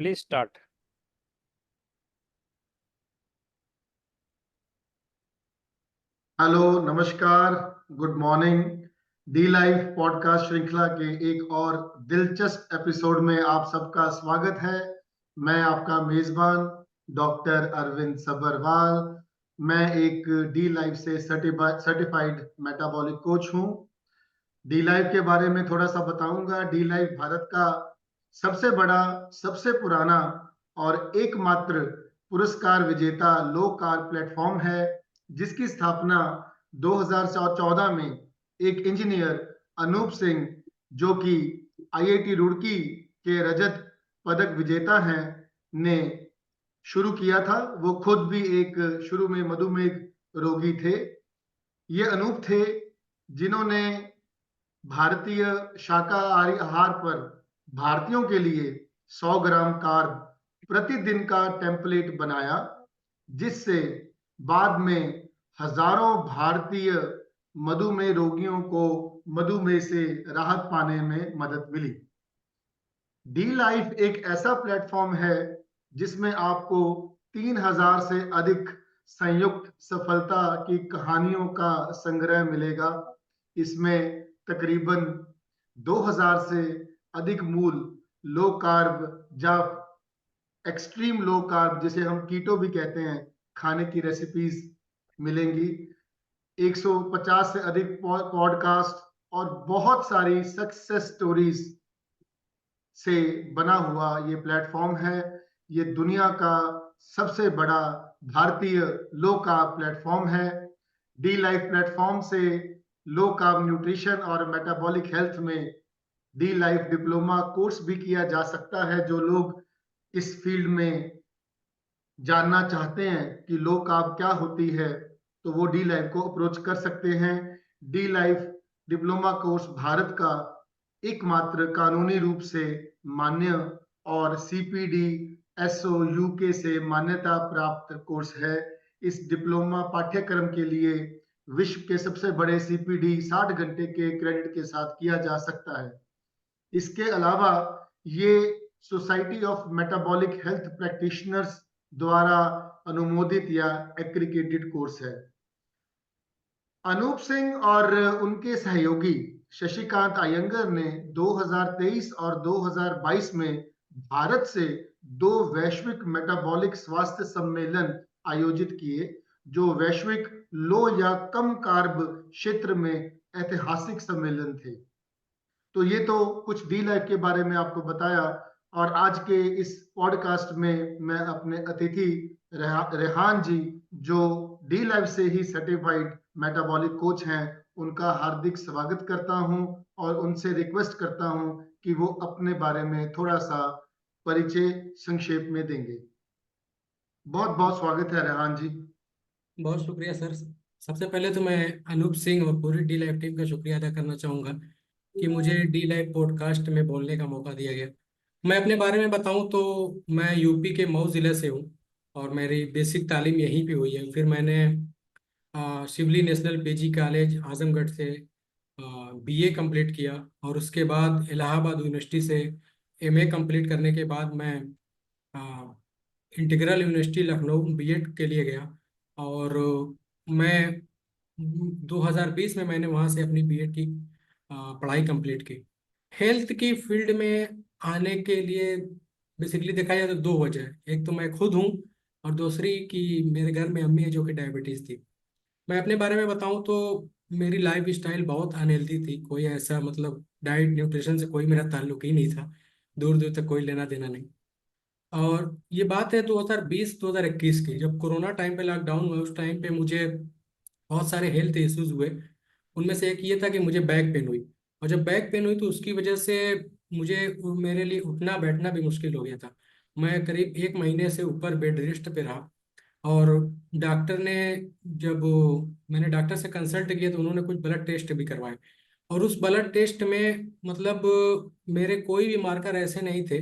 Please start. Hello, नमस्कार, good morning. D life podcast श्रृंखला के एक और दिलचस्प एपिसोड में आप सबका स्वागत है। मैं आपका मेजबान डॉक्टर अरविंद सबरवाल। मैं एक डी लाइफ से सर्टिफाइड मेटाबॉलिक कोच हूं। डी लाइफ के बारे में थोड़ा सा बताऊंगा। डी लाइफ भारत का सबसे बड़ा, सबसे पुराना और एकमात्र पुरस्कार विजेता लो कार्ब प्लेटफॉर्म है, जिसकी स्थापना 2014 में एक इंजीनियर अनूप सिंह, जो कि आईआईटी रुड़की के रजत पदक विजेता हैं, ने शुरू किया था। वो खुद भी एक शुरू में मधुमेह रोगी थे। ये अनूप थे जिन्होंने भारतीय शाकाहारी आहार पर भारतीयों के लिए 100 ग्राम कार्ब प्रतिदिन का टेम्पलेट बनाया, जिससे बाद में हजारों भारतीय मधुमेह रोगियों को मधुमेह से राहत पाने में मदद मिली। डी लाइफ एक ऐसा प्लेटफॉर्म है जिसमें आपको 3000 से अधिक संयुक्त सफलता की कहानियों का संग्रह मिलेगा। इसमें तकरीबन 2000 से अधिक मूल लो कार्ब या एक्सट्रीम लो कार्ब, जिसे हम कीटो भी कहते हैं, खाने की रेसिपीज मिलेंगी। 150 से अधिक पॉडकास्ट और बहुत सारी सक्सेस स्टोरीज से बना हुआ ये प्लेटफॉर्म है। ये दुनिया का सबसे बड़ा भारतीय लो कार्ब प्लेटफॉर्म है। डी लाइफ प्लेटफॉर्म से लो कार्ब न्यूट्रिशन और मेटाबॉलिक हेल्थ में डी लाइफ डिप्लोमा कोर्स भी किया जा सकता है। जो लोग इस फील्ड में जानना चाहते हैं कि लो कार्ब क्या होती है, तो वो डी लाइफ को अप्रोच कर सकते हैं। D life diploma course Bharat का एकमात्र कानूनी रूप से मान्य और सीपीडी एसओ यूके से मान्यता प्राप्त कोर्स है। इस डिप्लोमा पाठ्यक्रम के लिए विश्व के सबसे बड़े सीपीडी 60 घंटे के क्रेडिट के साथ किया जा सकता है। इसके अलावा ये society of metabolic health practitioners द्वारा अनुमोदित या एग्रीगेटेड कोर्स है। अनूप सिंह और उनके सहयोगी शशिकांत अयंगर ने 2023 और 2022 में भारत से 2 वैश्विक मेटाबॉलिक स्वास्थ्य सम्मेलन आयोजित किए, जो वैश्विक लो या कम कार्ब क्षेत्र में ऐतिहासिक सम्मेलन थे। तो ये तो कुछ डी लाइफ के बारे में आपको बताया। और आज के इस पॉडकास्ट में मैं अपने अतिथि रेहान जी, जो डी लाइफ से ही सर्टिफाइड मेटाबॉलिक कोच हैं, उनका हार्दिक स्वागत करता हूं और उनसे रिक्वेस्ट करता हूं कि वो अपने बारे में थोड़ा सा परिचय संक्षेप में देंगे। बहुत बहुत स्वागत है रेहान जी। बहुत शुक्रिया सर। सबसे पहले तो मैं अनूप सिंह और पूरी डी लाइफ टीम का शुक्रिया अदा करना चाहूँगा कि मुझे डी लाइफ पॉडकास्ट में बोलने का मौका दिया गया। मैं अपने बारे में बताऊं तो मैं यूपी के मऊ ज़िले से हूं और मेरी बेसिक तालीम यहीं पे हुई है। फिर मैंने शिवली नेशनल पीजी कॉलेज आजमगढ़ से बीए कंप्लीट किया और उसके बाद इलाहाबाद यूनिवर्सिटी से एमए कंप्लीट करने के बाद मैं इंटीग्रल यूनिवर्सिटी लखनऊ बीएड के लिए गया। और मैं 2020 में मैंने वहाँ से अपनी बीएड की पढ़ाई कंप्लीट की। हेल्थ की फील्ड में आने के लिए बेसिकली देखा जाए तो 2 वजह है। एक तो मैं खुद हूँ और दूसरी कि मेरे घर में अम्मी है जो कि डायबिटीज़ थी। मैं अपने बारे में बताऊं तो मेरी लाइफ स्टाइल बहुत अनहेल्दी थी। कोई ऐसा मतलब डाइट न्यूट्रिशन से कोई मेरा ताल्लुक ही नहीं था, दूर दूर तक कोई लेना देना नहीं। और ये बात है 2020-2021 की, जब कोरोना टाइम पे लॉकडाउन हुआ। उस टाइम पे मुझे बहुत सारे हेल्थ इश्यूज हुए। उनमें से एक ये था कि मुझे बैक पेन हुई, और जब बैक पेन हुई तो उसकी वजह से मुझे मेरे लिए उठना बैठना भी मुश्किल हो गया था। मैं करीब 1 महीने से ऊपर बेड रेस्ट पे रहा। और डॉक्टर ने, जब मैंने डॉक्टर से कंसल्ट किया तो उन्होंने कुछ ब्लड टेस्ट भी करवाए। और उस ब्लड टेस्ट में मतलब मेरे कोई भी मार्कर ऐसे नहीं थे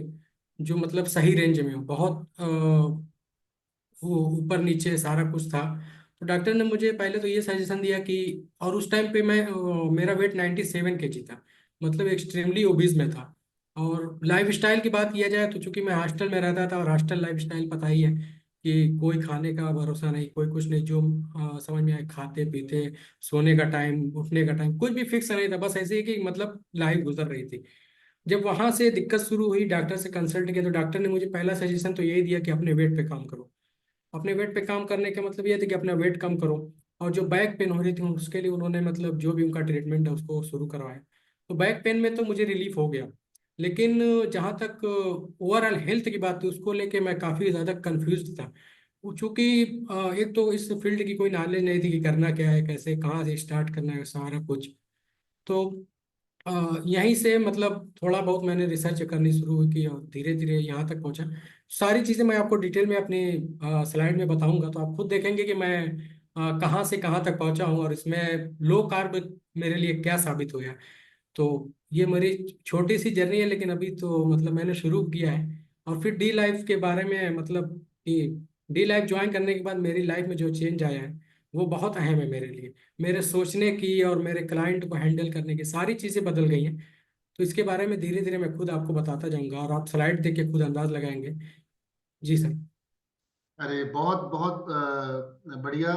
जो मतलब सही रेंज में हो। बहुत वो ऊपर नीचे सारा कुछ था। तो डॉक्टर ने मुझे पहले तो ये सजेशन दिया कि, और उस टाइम पे मैं मेरा वेट 97 kg था, मतलब एक्सट्रीमली ओबीज में था। और लाइफ स्टाइल की बात किया जाए तो चूंकि मैं हॉस्टल में रहता था, और हॉस्टल लाइफ स्टाइल पता ही है कि कोई खाने का भरोसा नहीं, कोई कुछ नहीं, जो समझ में आए खाते पीते, सोने का टाइम उठने का टाइम कुछ भी फिक्स नहीं था, बस ऐसे ही कि मतलब लाइफ गुजर रही थी। जब वहां से दिक्कत शुरू हुई, डॉक्टर से कंसल्ट किया, तो डॉक्टर ने मुझे पहला सजेशन तो यही दिया कि अपने वेट पे काम करो। अपने वेट पे काम करने का मतलब ये था कि अपना वेट कम करो। और जो बैक पेन हो रही थी उसके लिए उन्होंने मतलब जो भी उनका ट्रीटमेंट है उसको शुरू करवाया। तो बैक पेन में तो मुझे रिलीफ हो गया। लेकिन जहाँ तक ओवरऑल हेल्थ की बात थी उसको लेके मैं काफ़ी ज़्यादा कंफ्यूज था। वो चूंकि एक तो इस फील्ड की कोई नॉलेज नहीं थी कि करना क्या है, कैसे कहाँ से स्टार्ट करना है, सारा कुछ। तो यहीं से मतलब थोड़ा बहुत मैंने रिसर्च करनी शुरू की और धीरे धीरे यहाँ तक पहुँचा। सारी चीज़ें मैं आपको डिटेल में अपनी स्लाइड में बताऊंगा, तो आप खुद देखेंगे कि मैं कहाँ से कहाँ तक पहुँचा हूँ और इसमें लो कार्ब मेरे लिए क्या साबित हुआ। तो ये मेरी छोटी सी जर्नी है, लेकिन अभी तो मतलब मैंने शुरू किया है। और फिर डी लाइफ के बारे में मतलब कि डी लाइफ ज्वाइन करने के बाद मेरी लाइफ में जो चेंज आया है वो बहुत अहम है मेरे लिए। मेरे सोचने की और मेरे क्लाइंट को हैंडल करने की सारी चीज़ें बदल गई हैं। तो इसके बारे में धीरे धीरे मैं खुद आपको बताता जाऊंगा और आप स्लाइड देख के खुद अंदाज लगाएंगे। जी सर। अरे बहुत बहुत बढ़िया।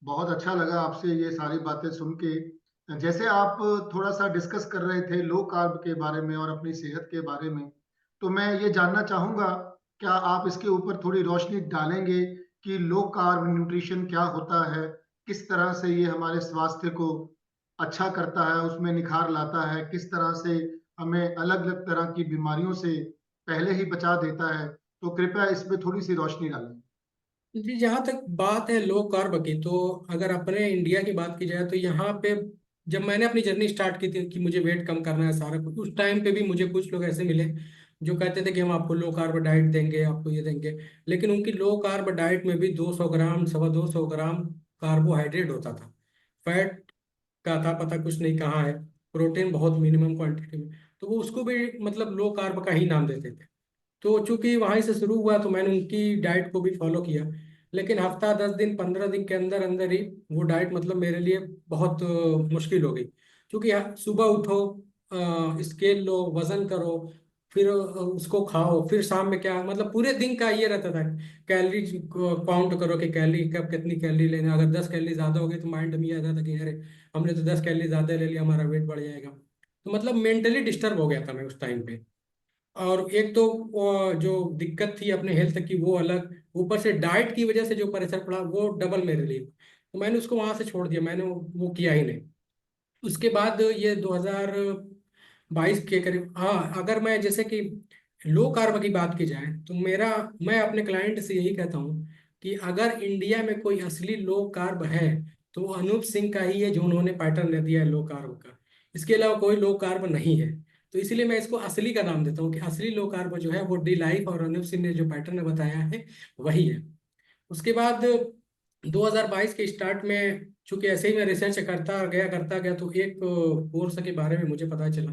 बहुत अच्छा लगा आपसे ये सारी बातें सुन के। जैसे आप थोड़ा सा डिस्कस कर रहे थे लो कार्ब के बारे में और अपनी सेहत के बारे में, तो मैं ये जानना चाहूंगा, क्या आप इसके ऊपर थोड़ी रोशनी डालेंगे कि लो कार्ब न्यूट्रिशन क्या होता है, किस तरह से ये हमारे स्वास्थ्य को अच्छा करता है, उसमें निखार लाता है, किस तरह से हमें अलग अलग तरह की बीमारियों से पहले ही बचा देता है। तो कृपया इस पे थोड़ी सी रोशनी डालें। जी, जहाँ तक बात है लो कार्ब की, तो अगर अपने इंडिया की बात की जाए तो यहाँ पे जब मैंने अपनी जर्नी स्टार्ट की थी कि मुझे वेट कम करना है सारा कुछ, उस टाइम पे भी मुझे कुछ लोग ऐसे मिले जो कहते थे कि हम आपको लो कार्ब डाइट देंगे, आपको ये देंगे। लेकिन उनकी लो कार्ब डाइट में भी 200 ग्राम 250 ग्राम कार्बोहाइड्रेट होता था। फैट का था पता कुछ नहीं कहाँ है। प्रोटीन बहुत मिनिमम क्वांटिटी में। तो वो उसको भी मतलब लो कार्ब का ही नाम देते थे। तो चूंकि वहीं से शुरू हुआ तो मैंने उनकी डाइट को भी फॉलो किया। लेकिन हफ्ता 10 दिन 15 दिन के अंदर अंदर ही वो डाइट मतलब मेरे लिए बहुत मुश्किल हो गई। क्योंकि सुबह उठो, स्केल लो, वजन करो, फिर उसको खाओ, फिर शाम में क्या मतलब पूरे दिन का ये रहता था। कैलोरी काउंट करो कि कैलोरी कब कितनी कैलोरी लेना, अगर 10 कैलोरी ज्यादा हो गई तो माइंड में ये आता था कि अरे हमने तो 10 कैलोरी ज्यादा ले लिया, हमारा वेट बढ़ जाएगा। तो मतलब मेंटली डिस्टर्ब हो गया था मैं उस टाइम पे। और एक तो जो दिक्कत थी अपने हेल्थ की वो अलग, ऊपर से डाइट की वजह से जो प्रेशर पड़ा वो डबल मेरे लिए। तो मैंने उसको वहां से छोड़ दिया, मैंने वो किया ही नहीं। उसके बाद ये 2022 के करीब, हाँ, अगर मैं जैसे कि लो कार्ब की बात की जाए तो मेरा, मैं अपने क्लाइंट से यही कहता हूँ कि अगर इंडिया में कोई असली लो कार्ब है तो वो अनूप सिंह का ही है, जो उन्होंने पैटर्न दे दिया है लो कार्ब का। इसके अलावा कोई लो कार्ब नहीं है। तो इसीलिए मैं इसको असली का नाम देता हूँ कि असली लो कार्ब जो है वो डी लाइफ और अनूप सिंह ने जो पैटर्न बताया है वही है। उसके बाद 2022 के स्टार्ट में चूंकि ऐसे ही मैं रिसर्च करता गया तो एक कोर्स के बारे में मुझे पता चला।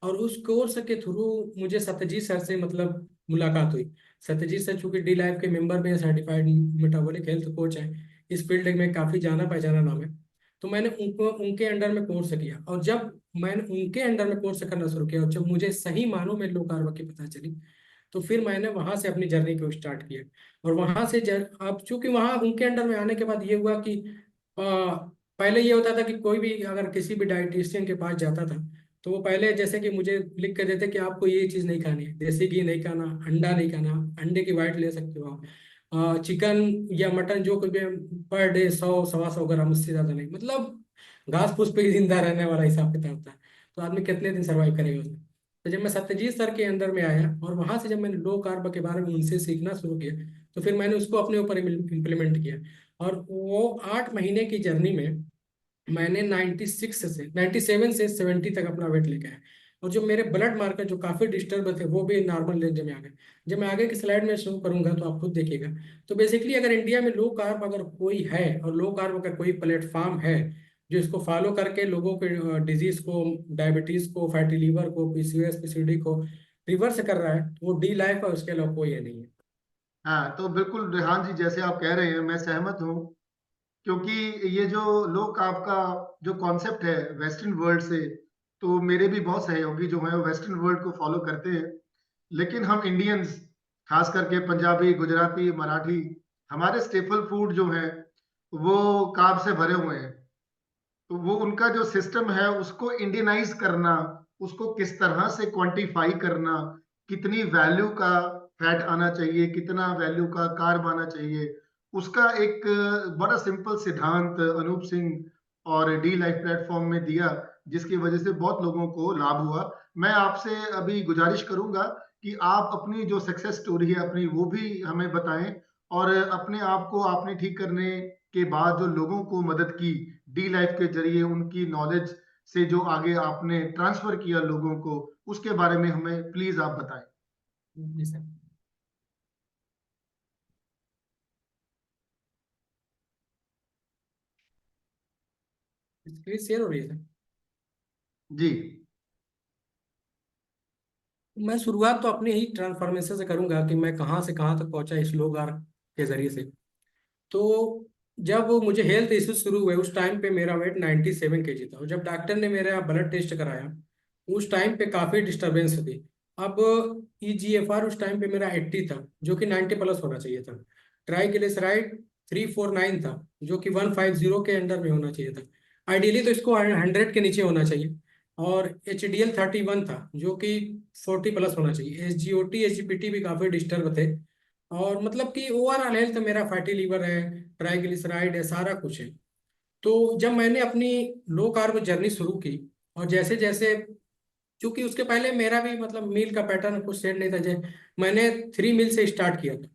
और उस कोर्स के थ्रू मुझे सत्यजीत सर से मतलब मुलाकात हुई। सत्यजीत सर चूंकि डी लाइफ के मेंबर में सर्टिफाइड मेटाबॉलिक हेल्थ कोच है, इस फील्ड में काफ़ी जाना पहचाना नाम है। तो मैंने उनको उनके अंडर में कोर्स किया, और जब मैंने उनके अंडर में कोर्स करना शुरू किया और जब मुझे सही मानों में लो कार्ब की पता चली, तो फिर मैंने वहां से अपनी जर्नी को स्टार्ट किया। और वहां से अब चूंकि वहां उनके अंडर में आने के बाद ये हुआ कि पहले ये होता था कि कोई भी अगर किसी भी डाइटिशियन के पास जाता था तो वो पहले जैसे कि मुझे लिख कर देते कि आपको ये चीज़ नहीं खानी है, देसी घी नहीं खाना, अंडा नहीं खाना, अंडे की वाइट ले सकते हो आप, चिकन या मटन जो कुछ भी, पर डे 100 125 ग्राम, उससे ज़्यादा नहीं, मतलब घास फूस पे ही जिंदा रहने वाला हिसाब किताब था। तो आदमी कितने दिन सर्वाइव करेगा उसमें। तो जब मैं सत्यजीत सर के अंदर में आया और वहां से जब मैंने लो कार्ब के बारे में उनसे सीखना शुरू किया, तो फिर मैंने उसको अपने ऊपर इम्प्लीमेंट किया। और वो 8 महीने की जर्नी में मैंने 97 से 70 तक अपना वेट लेके आया। और जो मेरे ब्लड मार्कर जो काफी डिस्टर्ब थे वो भी नॉर्मल रेंज में आ गए। जब मैं आगे की स्लाइड में शो करूंगा तो आप खुद देखिएगा। तो बेसिकली अगर इंडिया में लो कार्ब अगर कोई है और लो कार्ब का कोई प्लेटफॉर्म है जो इसको फॉलो करके लोगों के डिजीज को, डायबिटीज को, फैटी लीवर को, पीसीओएस पीसीओडी को रिवर्स कर रहा है, तो वो डी लाइफ है, उसके अलावा कोई है नहीं है। हाँ, तो बिल्कुल रेहान जी, जैसे आप कह रहे हैं मैं सहमत हूँ। क्योंकि ये जो लोग आपका जो कॉन्सेप्ट है वेस्टर्न वर्ल्ड से, तो मेरे भी बहुत सहयोगी जो हैं वो वेस्टर्न वर्ल्ड को फॉलो करते हैं, लेकिन हम इंडियंस, खास करके पंजाबी, गुजराती, मराठी, हमारे स्टेपल फूड जो है वो कार्ब से भरे हुए हैं। तो वो उनका जो सिस्टम है उसको इंडियनाइज करना, उसको किस तरह से क्वांटिफाई करना, कितनी वैल्यू का फैट आना चाहिए, कितना वैल्यू का कार्ब आना चाहिए, उसका एक बड़ा सिंपल सिद्धांत अनूप सिंह और डी लाइफ प्लेटफॉर्म में दिया, जिसकी वजह से बहुत लोगों को लाभ हुआ। मैं आपसे अभी गुजारिश करूंगा कि आप अपनी जो सक्सेस स्टोरी है अपनी वो भी हमें बताएं, और अपने आप को आपने ठीक करने के बाद जो लोगों को मदद की डी लाइफ के जरिए, उनकी नॉलेज से जो आगे आपने ट्रांसफर किया लोगों को, उसके बारे में हमें प्लीज आप बताएं। जी सर। स्क्रीन शेयर हो रही है सर। जी। मैं शुरुआत तो अपनी ही ट्रांसफॉर्मेशन से करूंगा कि मैं कहाँ से कहाँ तक पहुंचा इस लोग आर के जरिए से। तो जब मुझे हेल्थ इश्यूज शुरू हुए उस टाइम पे मेरा वेट 97 kg था, और जब डॉक्टर ने मेरा ब्लड टेस्ट कराया उस टाइम पे काफ़ी डिस्टरबेंस थी। अब ईजीएफआर उस टाइम पे मेरा 80 था, जो कि 90 प्लस होना चाहिए था। ट्राइग्लिसराइड 349 था, जो कि 150 के अंडर में होना चाहिए था। आइडियली तो इसको 100 के नीचे होना चाहिए। और HDL 31 था, जो कि 40 प्लस होना चाहिए। SGOT SGPT भी काफ़ी डिस्टर्ब थे। और मतलब कि ओवरऑल हेल्थ मेरा फैटी लीवर है, ट्राइग्लिसराइड है, सारा कुछ है। तो जब मैंने अपनी लो कार्ब जर्नी शुरू की, और जैसे जैसे, क्योंकि उसके पहले मेरा भी मतलब मील का पैटर्न कुछ सेट नहीं था, जैसे मैंने 3 मील से स्टार्ट किया था,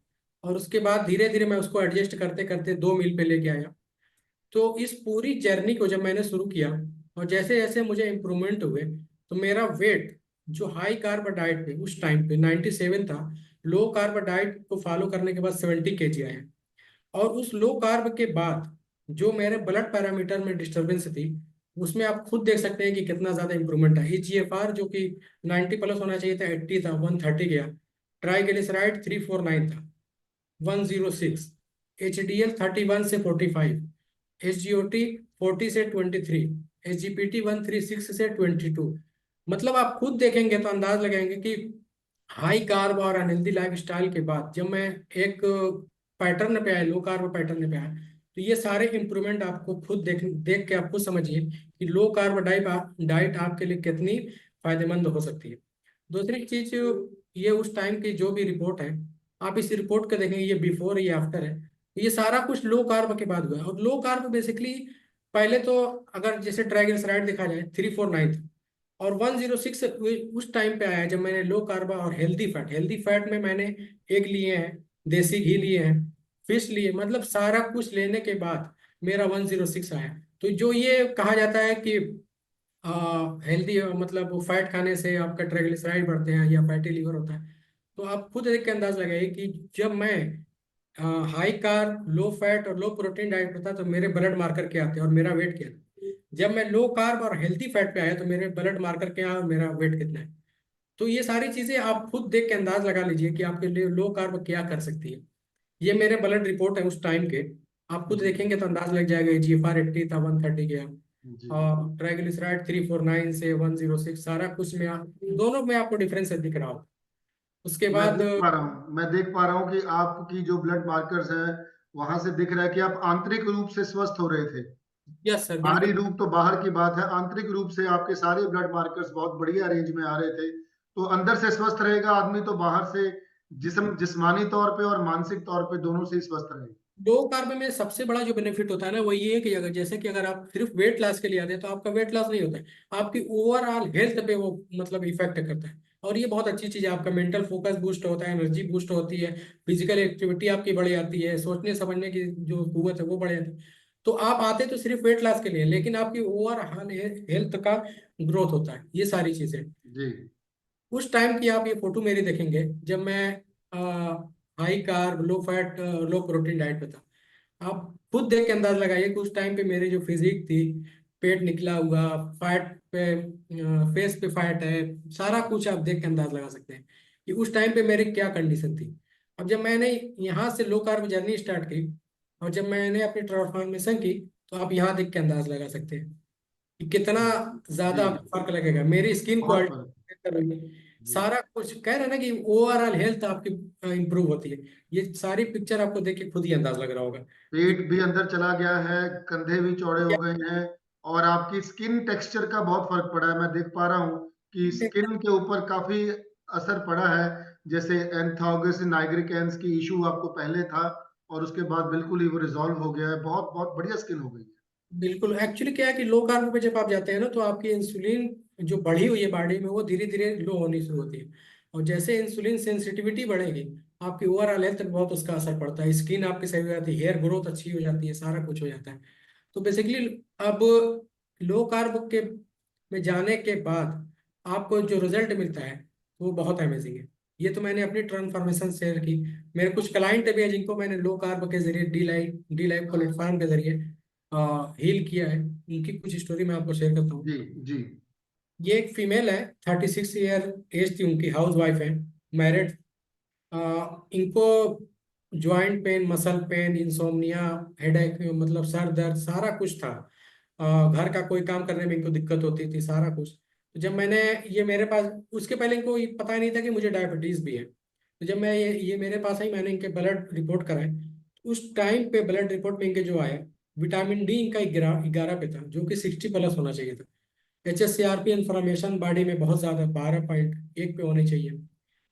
और उसके बाद धीरे धीरे मैं उसको एडजस्ट करते करते 2 मील पे लेके आया। तो इस पूरी जर्नी को जब मैंने शुरू किया, और जैसे जैसे मुझे इम्प्रूवमेंट हुए, तो मेरा वेट जो हाई कार्ब डाइट पे उस टाइम पे 97 था, लो कार्ब डाइट को फॉलो करने के बाद 70 kg आया। और उस लो कार्ब के बाद जो मेरे ब्लड पैरामीटर में डिस्टरबेंस थी, उसमें आप खुद देख सकते हैं कि कितना ज्यादा इंप्रूवमेंट है। ईजीएफआर जो कि 90 प्लस होना चाहिए था, 80 था, 130 गया। ट्राइग्लिसराइड 349 था, 106। HDL 31 से 45। SGOT 40 से 23। SGPT 136 से 22। मतलब आप खुद देखेंगे तो अंदाज लगाएंगे कि हाई कार्ब और अनहेल्दी लाइफ स्टाइल के बाद जब मैं एक पैटर्न पे आया, लो कार्ब पैटर्न पे आया, तो ये सारे इंप्रूवमेंट आपको खुद देख देख के आप खुद समझिए कि लो कार्ब डाइट आपके लिए कितनी फायदेमंद हो सकती है। दूसरी चीज, ये उस टाइम की जो भी रिपोर्ट है, आप इस रिपोर्ट को देखेंगे, ये बिफोर ये आफ्टर है। ये सारा कुछ लो कार्ब के बाद हुआ है। और लो कार्ब बेसिकली पहले तो, अगर जैसे ट्राइग्लिसराइड देखा जाए 349, और 106 उस टाइम पे आया जब मैंने लो कार्ब और हेल्दी फैट में मैंने एग लिए हैं, देसी घी लिए हैं, फिश लिए, मतलब सारा कुछ लेने के बाद मेरा 106 आया। तो जो ये कहा जाता है कि हेल्दी मतलब फैट खाने से आपका ट्राइग्लिसराइड बढ़ते हैं या फैटी लीवर होता है, तो आप खुद देख के अंदाज लगाइए कि जब मैं हाई कार्ब, लो फैट और लो प्रोटीन डाइट पे था तो मेरे ब्लड मार्कर क्या आते हैं और मेरा वेट क्या है। जब मैं लो कार्ब और हेल्दी फैट पे आया तो मेरे ब्लड मार्कर क्या है और मेरा वेट कितना है। तो ये सारी चीजें आप खुद देख के अंदाज लगा लीजिए कि आपके लिए लो कार्ब क्या कर सकती है। ये मेरे ब्लड रिपोर्ट है उस टाइम के, आप खुद जी। देखेंगे तो अंदाज लग जाएगा। GFR 80 था, 130 गया। जी। और ट्राइग्लिसराइड 349 से 106, सारा कुछ में दोनों में आपको डिफरेंस दिख रहा हो। उसके बाद मैं देख पा रहा हूँ कि आपकी जो ब्लड मार्कर्स हैं वहां से दिख रहा है कि आप आंतरिक रूप से स्वस्थ हो रहे थे। यस सर, बाहरी बिल्कुल। रूप तो बाहर की बात है, आंतरिक रूप से आपके सारे ब्लड मार्कर्स बहुत बढ़िया रेंज में आ रहे थे। तो अंदर से स्वस्थ रहेगा आदमी तो बाहर से जिस्मानी तौर पे और मानसिक तौर पे दोनों से ही स्वस्थ रहेगा। लो कार्ब में सबसे बड़ा जो बेनिफिट होता है ना, वो ये है कि अगर जैसे कि अगर आप सिर्फ वेट लॉस के लिए आते हैं तो आपका वेट लॉस नहीं होता है, आपकी ओवरऑल हेल्थ पे वो मतलब इफेक्ट करता है। और ये बहुत अच्छी चीज है, आपका मेंटल फोकस बूस्ट होता है, एनर्जी बूस्ट होती है, फिजिकल एक्टिविटी आपकी बढ़ जाती है, सोचने समझने की जो कुवत है वो बढ़ जाती है। तो आप आते तो सिर्फ वेट लॉस के लिए, लेकिन आपकी ओवरऑल हेल्थ का ग्रोथ होता है, ये सारी चीजें। जी। उस टाइम की आप ये फोटो मेरी देखेंगे जब मैं हाई कार्ब, लो फैट, लो प्रोटीन डाइट पे था। आप खुद देख के अंदाज लगाइए कि उस टाइम पे मेरी जो फिजिक थी, पेट निकला हुआ, फैट पे, फेस पे फैट है, सारा कुछ आप देख के अंदाज लगा सकते हैं कि उस टाइम पे मेरी क्या कंडीशन थी। अब जब मैंने यहाँ से लो कार्ब जर्नी स्टार्ट की, और जब मैंने अपनी ट्रांसफॉर्मेशन की, तो आप यहाँ देख के अंदाज लगा सकते हैं। कि कितना जी, ज्यादा आपको फर्क लगेगा, मेरी स्किन बहुत क्वालिटी फर्क। बेहतर हुई, जी, सारा कुछ कह रहे हैं ना कि ओवरऑल हेल्थ आपकी इंप्रूव होती है। ये सारी पिक्चर आपको देख के खुद ही अंदाज लग रहा होगा कि पेट भी अंदर चला गया है, कंधे भी चौड़े हो गए हैं, और आपकी स्किन टेक्सचर का बहुत फर्क पड़ा है। मैं देख पा रहा हूँ कि क्या। स्किन के ऊपर काफी असर पड़ा है। जैसे एंथोगस नाइग्रिकेंस की इशू आपको पहले था, और उसके बाद बिल्कुल ही वो रिजॉल्व हो गया है। बहुत बहुत बढ़िया स्किन हो गई है। बिल्कुल, एक्चुअली क्या है कि लो कार्ब पे जब आप जाते हैं ना, तो आपकी इंसुलिन जो बढ़ी हुई है बॉडी में वो धीरे धीरे लो होनी शुरू होती है। और जैसे इंसुलिन सेंसिटिविटी बढ़ेगी, आपकी ओवरऑल हेल्थ पे बहुत उसका असर पड़ता है। स्किन आपकी सही हो जाती है, हेयर ग्रोथ अच्छी हो जाती है, सारा कुछ हो जाता है। तो बेसिकली अब लो कार्ब के में जाने के बाद आपको जो रिजल्ट मिलता है वो बहुत अमेजिंग है। ये तो मैंने अपनी ट्रांसफॉर्मेशन शेयर की। मेरे कुछ क्लाइंट भी है जिनको मैंने लो कार्ब के जरिए डी लाइफ प्लेटफॉर्म के जरिए हील किया है। उनकी कुछ स्टोरी मैं आपको शेयर करता हूँ। जी, जी, ये एक फीमेल है, 36 ईयर एज थी उनकी, हाउस वाइफ है, मैरिड। इनको joint pain, muscle pain, insomnia, headache, मतलब सर दर्द, सारा कुछ था। घर का कोई काम करने में इनको दिक्कत होती थी, सारा कुछ। तो जब मैंने ये मेरे पास, उसके पहले इनको ये पता नहीं था कि मुझे डायबिटीज भी है। तो जब मैं ये मेरे पास आई, मैंने इनके ब्लड रिपोर्ट कराए। उस टाइम पे ब्लड रिपोर्ट में इनके जो आया, विटामिन डी इनका 11 पे था, जो कि 60+ होना चाहिए था। HSCRP इन्फ्लामेशन बॉडी में बहुत ज़्यादा, 12.1 पे होनी चाहिए।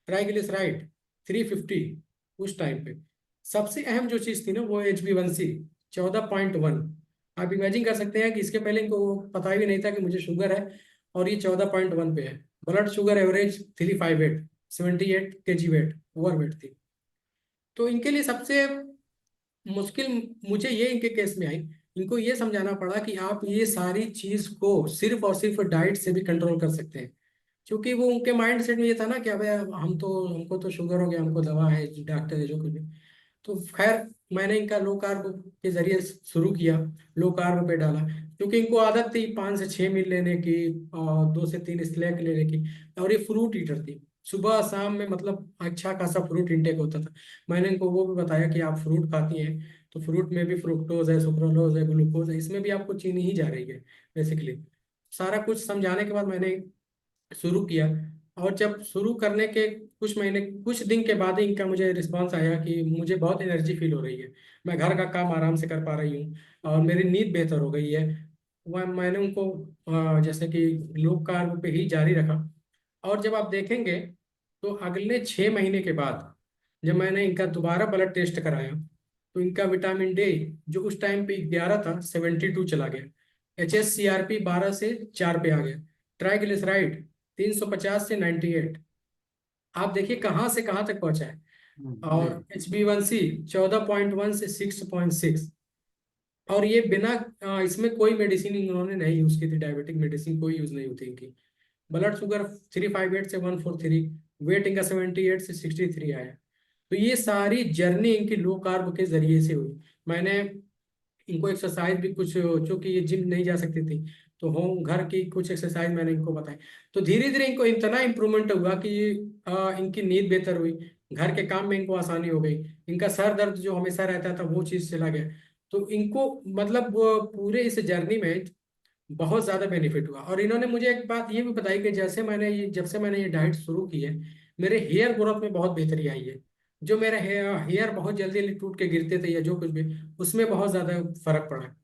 ट्राइग्लिसराइड 350 उस टाइम पे। सबसे अहम जो चीज़ थी ना, वो HbA1c 14.1। आप इमेजिन कर सकते हैं कि इसके पहले इनको पता भी नहीं था कि मुझे शुगर है, और ये 14.1 पे है। Blood sugar average 358, 78 kg weight, overweight थी। तो इनके लिए सबसे मुश्किल मुझे ये इनके केस में आई, इनको ये समझाना पड़ा कि आप ये सारी चीज को सिर्फ और सिर्फ डाइट से भी कंट्रोल कर सकते हैं। क्योंकि वो उनके माइंड सेट में ये था ना कि अबे हमको तो शुगर हो गया, हमको दवा है, डॉक्टर है, जो कुछ भी। तो खैर, मैंने इनका लो कार्ब के जरिए शुरू किया, लो कार्ब पे डाला। क्योंकि इनको आदत थी 5 से 6 मील लेने की, और 2 से 3 स्नैक लेने की। और ये फ्रूट ईटर थी, सुबह शाम में मतलब अच्छा खासा फ्रूट इंटेक होता था। मैंने इनको वो भी बताया कि आप फ्रूट खाती हैं, तो फ्रूट में भी फ्रुक्टोज है, सुक्रोलोज है, ग्लूकोज है, इसमें भी आपको चीनी ही जा रही है बेसिकली। सारा कुछ समझाने के बाद मैंने शुरू किया। और जब शुरू करने के कुछ दिन के बाद ही इनका मुझे रिस्पांस आया कि मुझे बहुत एनर्जी फील हो रही है, मैं घर का काम आराम से कर पा रही हूँ, और मेरी नींद बेहतर हो गई है। वह मैंने उनको जैसे कि लो कार्ब पे ही जारी रखा। और जब आप देखेंगे, तो अगले 6 महीने के बाद जब मैंने इनका दोबारा ब्लड टेस्ट कराया, तो इनका विटामिन डी जो उस टाइम पे 11 था, 72 चला गया। HSCRP 12 से 4 पे आ गया। ट्राइग्लिसराइड 350 से 98। आप देखिए कहाँ से कहाँ तक पहुंचा है। जी, और HbA1c 14.1 से 6.6। और ये बिना इसमें कोई मेडिसिन इन्होंने नहीं यूज की थी, डायबिटिक मेडिसिन कोई यूज नहीं होती इनकी। ब्लड शुगर 358 से 143, वेट इनका 78 से 63 आया। तो ये सारी जर्नी इनकी लो कार्ब के जरिए से हुई। मैंने इनको एक्सरसाइज भी कुछ, चूंकि ये जिम नहीं जा सकती थी, तो होम घर की कुछ एक्सरसाइज मैंने इनको बताई। तो धीरे धीरे इनको इतना इम्प्रूवमेंट हुआ कि इनकी नींद बेहतर हुई, घर के काम में इनको आसानी हो गई, इनका सर दर्द जो हमेशा रहता था वो चीज़ चला गया। तो इनको मतलब वो पूरे इस जर्नी में बहुत ज़्यादा बेनिफिट हुआ। और इन्होंने मुझे एक बात ये भी बताई कि जब से मैंने ये डाइट शुरू की है, मेरे हेयर ग्रोथ में बहुत बेहतरी आई है। जो मेरे हेयर बहुत जल्दी जल्दी टूट के गिरते थे या जो कुछ भी, उसमें बहुत ज़्यादा फर्क पड़ा है।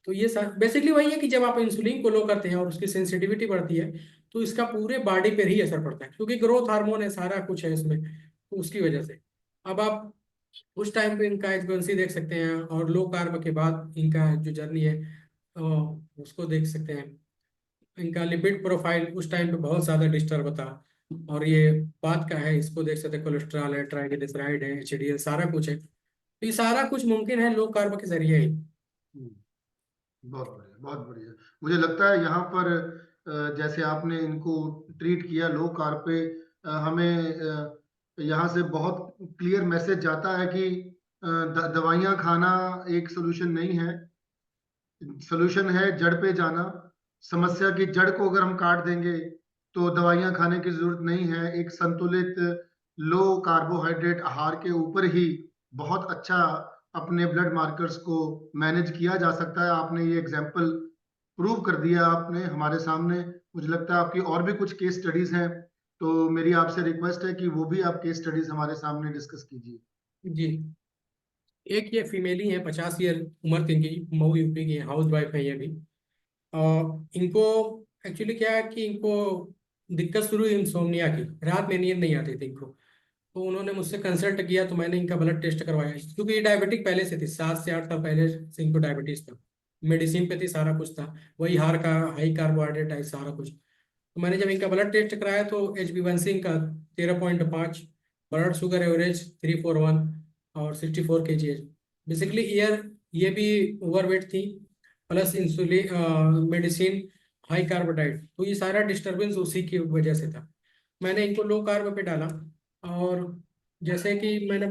तो ये सब बेसिकली वही है कि जब आप इंसुलिन को लो करते हैं और उसकी सेंसिटिविटी बढ़ती है, तो इसका पूरे बॉडी पर ही असर पड़ता है, क्योंकि ग्रोथ हार्मोन है, सारा कुछ है इसमें, तो उसकी वजह से। अब आप उस टाइम पे इनका एचबीएनसी देख सकते हैं, और लो कार्ब के बाद इनका जो जर्नी है अ, उसको देख सकते हैं। इनका लिपिड प्रोफाइल उस टाइम पे बहुत ज़्यादा डिस्टर्ब था, और ये बात का है, इसको देख सकते हैं, कोलेस्ट्रॉल है, ट्राइग्लिसराइड है, HDL, सारा कुछ है। तो ये सारा कुछ मुमकिन है लो कार्ब के जरिए ही। बहुत बढ़िया, बहुत बढ़िया। मुझे लगता है यहाँ पर जैसे आपने इनको ट्रीट किया लो कार्ब पे, हमें यहाँ से बहुत क्लियर मैसेज जाता है कि दवाइयाँ खाना एक सोल्यूशन नहीं है। सोल्यूशन है जड़ पे जाना। समस्या की जड़ को अगर हम काट देंगे, तो दवाइयाँ खाने की जरूरत नहीं है। एक संतुलित लो कार्बोहाइड्रेट आहार के ऊपर ही बहुत अच्छा अपने ब्लड मार्कर्स को मैनेज किया जा सकता है। आपने ये एग्जाम्पल प्रूव कर दिया आपने हमारे सामने। मुझे लगता है आपकी और भी कुछ केस स्टडीज हैं, तो मेरी आपसे रिक्वेस्ट है कि वो भी आप केस स्टडीज हमारे सामने डिस्कस कीजिए। जी, एक ये फीमेल ही है, 50 ईयर उम्र थी इनकी, मऊ यूपी की, हाउस वाइफ है ये भी। इनको एक्चुअली क्या है कि इनको दिक्कत शुरू हुई इंसोम्निया की, रात में नींद नहीं आती थी इनको। तो उन्होंने मुझसे कंसल्ट किया, तो मैंने इनका ब्लड टेस्ट करवाया, क्योंकि ये डायबिटिक पहले से थी, 7 से 8 साल पहले से इनको डायबिटीज था। मेडिसिन पे थी, सारा कुछ था, वही हाई कार्बोहाइड्रेट है सारा कुछ। तो मैंने जब इनका ब्लड टेस्ट कराया तो HbA1c इनका 13.5, ब्लड शुगर एवरेज 341 और 64 kg है। बेसिकली ईयर ये भी ओवरवेट थी, plus insulin medicine, high carb diet, तो ये सारा डिस्टरबेंस उसी की वजह से था। मैंने इनको लो कार्ब पे डाला। और जैसे कि मैंने,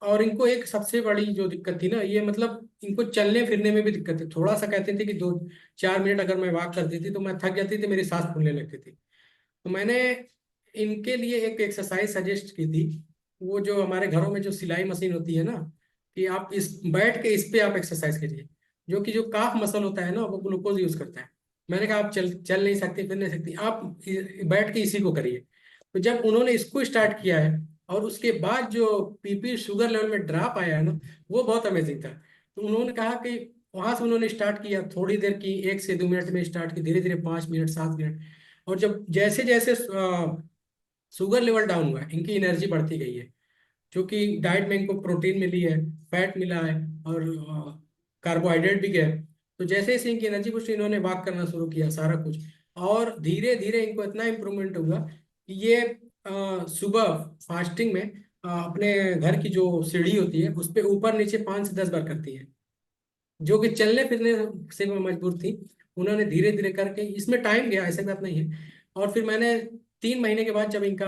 और इनको एक सबसे बड़ी जो दिक्कत थी ना, ये मतलब इनको चलने फिरने में भी दिक्कत थी। थोड़ा सा कहते थे कि 2-4 मिनट अगर मैं वॉक करती थी तो मैं थक जाती थी, मेरी सांस फूलने लगती थी। तो मैंने इनके लिए एक एक्सरसाइज सजेस्ट की थी, वो जो हमारे घरों में जो सिलाई मशीन होती है ना, कि आप इस बैठ के इस पे आप एक्सरसाइज करिए, जो कि जो काफ मसल होता है ना, वो ग्लूकोज यूज करता है। मैंने कहा आप चल चल नहीं सकते, फिर नहीं सकती, आप बैठ के इसी को करिए। तो जब उन्होंने इसको स्टार्ट किया है, और उसके बाद जो पीपी शुगर लेवल में ड्रॉप आया है ना, वो बहुत अमेजिंग था। तो उन्होंने कहा कि वहां से उन्होंने स्टार्ट किया, थोड़ी देर की, 1 से 2 मिनट में स्टार्ट की, धीरे धीरे 5 मिनट, 7 मिनट। और जब जैसे जैसे शुगर लेवल डाउन हुआ है, इनकी एनर्जी बढ़ती गई है, क्योंकि डाइट में इनको प्रोटीन मिली है, फैट मिला है, और कार्बोहाइड्रेट भी गया है। तो जैसे जैसे इनकी एनर्जी कुछ, इन्होंने वॉक करना शुरू किया, सारा कुछ। और धीरे धीरे इनको इतना इम्प्रूवमेंट हुआ कि ये सुबह फास्टिंग में अपने घर की जो सीढ़ी होती है उस पर ऊपर नीचे 5 से 10 बार करती है, जो कि चलने फिरने से मैं मजबूर थी। उन्होंने धीरे धीरे करके, इसमें टाइम गया, ऐसे बात नहीं है। और फिर मैंने 3 महीने के बाद जब इनका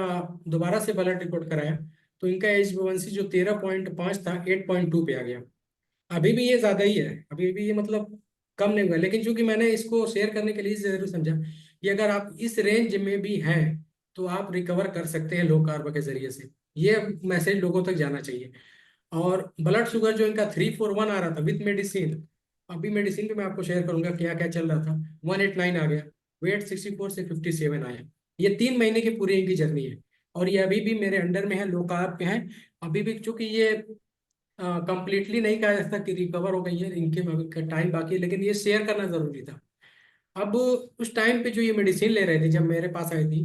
दोबारा से ब्लड रिपोर्ट कराया, तो इनका HbA1c जो 13.5 था, 8.2 पे आ गया। अभी भी ये ज्यादा ही है, अभी भी ये मतलब कम नहीं हुआ, लेकिन चूंकि मैंने इसको शेयर करने के लिए इसे जरूर समझा कि अगर आप इस रेंज में भी हैं तो आप रिकवर कर सकते हैं लो कार्ब के जरिए से। ये मैसेज लोगों तक जाना चाहिए। और ब्लड शुगर जो इनका 341 आ रहा था विथ मेडिसिन, अभी मेडिसिन भी मैं आपको शेयर करूंगा क्या क्या चल रहा था, 189 आ गया। वेट 64 से 57 आया। ये 3 महीने की पूरी इनकी जर्नी है। और ये अभी भी मेरे अंडर में है, लो कार्ब पे है। अभी भी चूंकि ये कंप्लीटली नहीं कहा जा सकता कि रिकवर हो गई है, इनके टाइम बाकी है, लेकिन ये शेयर करना जरूरी था। अब उस टाइम पे जो ये मेडिसिन ले रहे थे जब मेरे पास आई थी,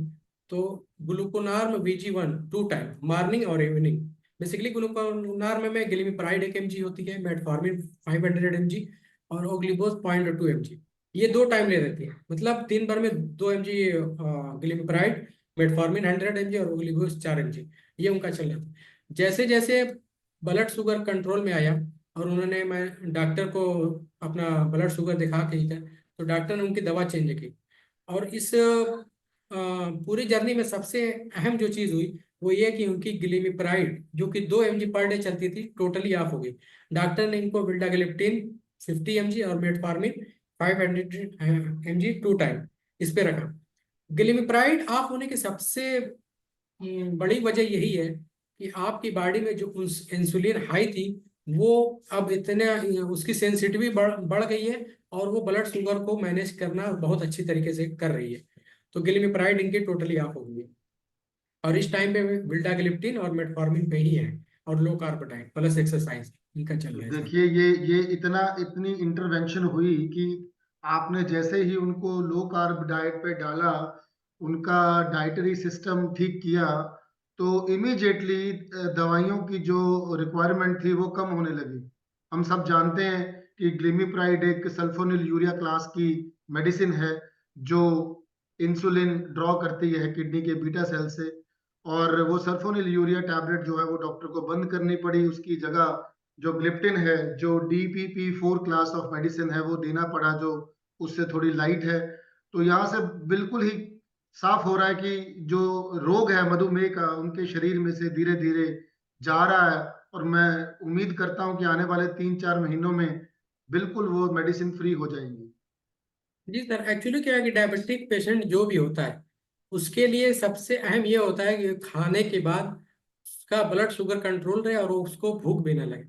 तो ग्लूकोनार्म VG1 2 टाइम, मॉर्निंग और इवनिंग। बेसिकली ग्लूकोनार्म में ग्लिमिप्राइड 1 mg होती है, मेटफॉर्मिन 500 mg, और ओग्लिबोस 0.2 mg। ये 2 टाइम ले रहे थे, मतलब दिन भर में 2 mg ग्लिमिप्राइड, मेटफॉर्मिन 100 mg और ओग्लिबोस 4 mg। ये उनका चल रहा था। जैसे जैसे ब्लड शुगर कंट्रोल में आया, और उन्होंने, मैं डॉक्टर को अपना ब्लड शुगर दिखा के ही था, तो डॉक्टर ने उनकी दवा चेंज की। और इस पूरी जर्नी में सबसे अहम जो चीज हुई वो ये कि उनकी ग्लिमिप्राइड जो कि 2 mg पर डे चलती थी, टोटली ऑफ हो गई। डॉक्टर ने इनको विल्डाग्लिप्टिन 50 mg और मेटफॉर्मिन 500 mg 2 टाइम इस पे रखा। ग्लिमिप्राइड ऑफ होने की सबसे बड़ी वजह यही है कि आपकी बॉडी में जो इंसुलिन हाई थी, वो अब इतने उसकी सेंसिटिविटी बढ़ गई है, और वो ब्लड शुगर को मैनेज करना बहुत अच्छी तरीके से कर रही है। तो गिलिमिप्राइड इनकी टोटली ऑफ हो गई है। और इस टाइम पे विल्डाग्लिप्टिन और मेटफॉर्मिन पे ही है, और low carb diet plus exercise इनका चल रहा है सर। देखिए, ये इतना इतनी इंटरवेंशन हुई कि आपने जैसे ही उनको लो कार्ब डाइट पे डाला, उनका डाइटरी सिस्टम ठीक किया, तो इमीडिएटली दवाइयों की जो रिक्वायरमेंट थी वो कम होने लगी। हम सब जानते हैं कि ग्लिमिप्राइड एक सल्फोनिल यूरिया क्लास की मेडिसिन है, जो इंसुलिन ड्रॉ करती है किडनी के बीटा सेल से। और वो सल्फोनिल यूरिया टैबलेट जो है वो डॉक्टर को बंद करनी पड़ी, उसकी जगह जो ग्लिप्टिन है, जो DPP4 क्लास ऑफ मेडिसिन है, वो देना पड़ा, जो उससे थोड़ी लाइट है। तो यहाँ से बिल्कुल ही साफ हो रहा है कि जो रोग है मधुमेह का उनके शरीर में से धीरे धीरे जा रहा है। और मैं उम्मीद करता हूँ कि आने वाले 3-4 महीनों में बिल्कुल वो मेडिसिन फ्री हो जाएंगी। जी सर, एक्चुअली क्या है कि डायबिटिक पेशेंट जो भी होता है, उसके लिए सबसे अहम ये होता है कि खाने के बाद उसका ब्लड शुगर कंट्रोल रहे और उसको भूख भी ना लगे।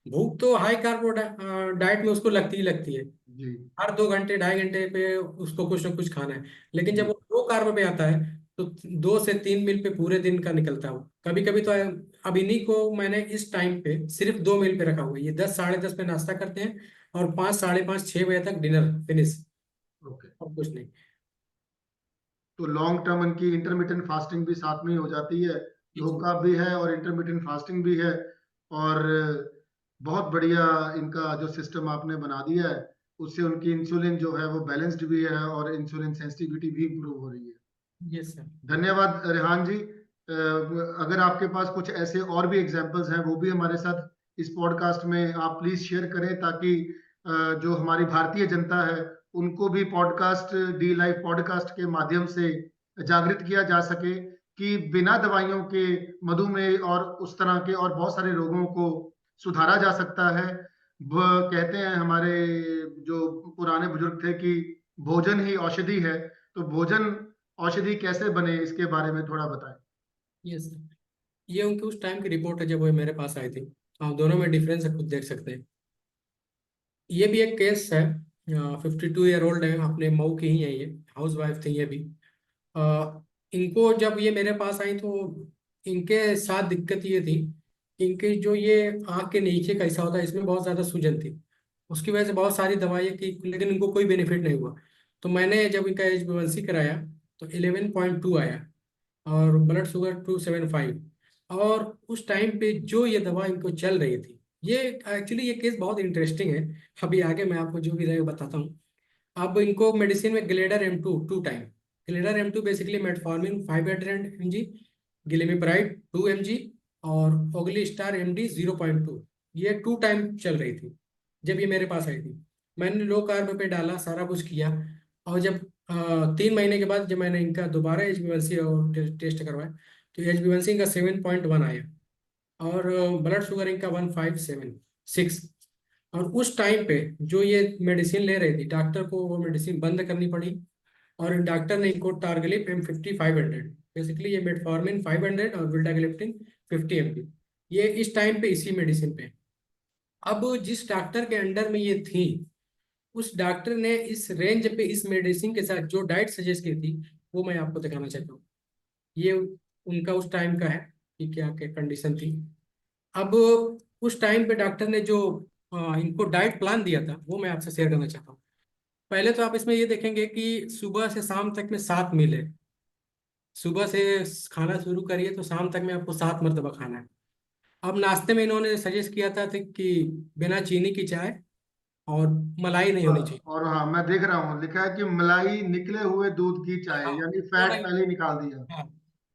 भूख तो हाई कार्ब डाइट में उसको लगती ही लगती है। जी हर 2 घंटे 2.5 घंटे पे उसको कुछ ना कुछ खाना है। लेकिन जब जी। वो लो कार्ब पे आता है तो 2 से 3 मील पे पूरे दिन का निकलता है वो। कभी कभी तो अब इन्हीं को मैंने इस टाइम पे सिर्फ 2 मील पे रखा हुआ है। ये 10 साढ़े 10 पे नाश्ता करते हैं और 5 साढ़े 5 6 बजे तक डिनर फिनिश। ओके। और कुछ नहीं। तो लॉन्ग टर्म इनकी इंटरमीडियंट फास्टिंग भी साथ में ही हो जाती है, जी लो जी। कार्ब भी है और इंटरमीडियंट फास्टिंग भी है। और बहुत बढ़िया इनका जो सिस्टम आपने बना दिया है, उससे उनकी इंसुलिन जो है वो बैलेंस्ड भी है और इंसुलिन सेंसिटिविटी भी इंप्रूव हो रही है। Yes sir. धन्यवाद रेहान जी। अगर आपके पास कुछ ऐसे और भी एग्जांपल्स हैं वो भी हमारे साथ इस पॉडकास्ट में आप प्लीज शेयर करें, ताकि जो हमारी भारतीय जनता है उनको भी पॉडकास्ट, डी लाइफ पॉडकास्ट के माध्यम से जागृत किया जा सके कि बिना दवाइयों के मधुमेह और उस तरह के और बहुत सारे रोगों को सुधारा जा सकता है। कहते हैं हमारे जो पुराने बुजुर्ग थे कि भोजन ही औषधि है। तो भोजन औषधि कैसे बने, इसके बारे में थोड़ा बताएं। Yes sir. ये उनकी उस टाइम की रिपोर्ट है जब वो मेरे पास आई थी। आप दोनों में डिफरेंस है, खुद देख सकते हैं। ये भी एक केस है। 52 ईयर ओल्ड है, अपने मऊ की ही है ये। हाउस वाइफ थी ये भी। इनको जब ये मेरे पास आई तो इनके साथ दिक्कत ये थी कि इनके जो ये आँख के नीचे का हिस्सा होता है इसमें बहुत ज़्यादा सूजन थी। उसकी वजह से बहुत सारी दवाइयाँ की लेकिन इनको कोई बेनिफिट नहीं हुआ। तो मैंने जब इनका HbA1c कराया तो 11.2 आया और ब्लड शुगर 275। और उस टाइम पे जो ये दवा इनको चल रही थी, ये एक्चुअली ये केस बहुत इंटरेस्टिंग है। अभी आगे मैं आपको जो भी रहेगा बताता हूँ। अब इनको मेडिसिन में ग्लेडर M2 2 टाइम। ग्लेडर M2 basically metformin 500 mg, glimepiride 2 mg और ओगली स्टार MD 0.2। ये 2 टाइम चल रही थी जब ये मेरे पास आई थी। मैंने लो कार्ब पे डाला, सारा कुछ किया। और जब 3 महीने के बाद जब मैंने इनका दोबारा HbA1c और टेस्ट करवाया तो HbA1c इनका 7.1 आया और ब्लड शुगर इनका 1576। और उस टाइम पे जो ये मेडिसिन ले रही थी, डॉक्टर को वो मेडिसिन बंद करनी पड़ी। और डॉक्टर ने इनको टारगलिप M50 500, बेसिकली ये मेटफॉर्मिन 500 और विल्टाग्लिप्टिन 50 mg, ये इस टाइम पे इसी मेडिसिन पे। अब जिस डॉक्टर के अंडर में ये थी, उस डॉक्टर ने इस रेंज पे इस मेडिसिन के साथ जो डाइट सजेस्ट की थी वो मैं आपको दिखाना चाहता हूँ। ये उनका उस टाइम का है कि क्या क्या कंडीशन थी। अब उस टाइम पे डॉक्टर ने जो इनको डाइट प्लान दिया था वो मैं आपसे शेयर करना चाहता हूँ। पहले तो आप इसमें ये देखेंगे कि सुबह से शाम तक में 7 मील है। सुबह से खाना शुरू करिए तो शाम तक में आपको 7 मरतबा खाना है। अब नाश्ते में इन्होंने सजेस्ट किया था कि बिना चीनी की चाय और मलाई नहीं होनी चाहिए। और हाँ, मैं देख रहा हूँ लिखा है कि मलाई निकले हुए दूध की चाय, हाँ, यानी वो फैट नहीं। पहले ही निकाल दिया। हाँ,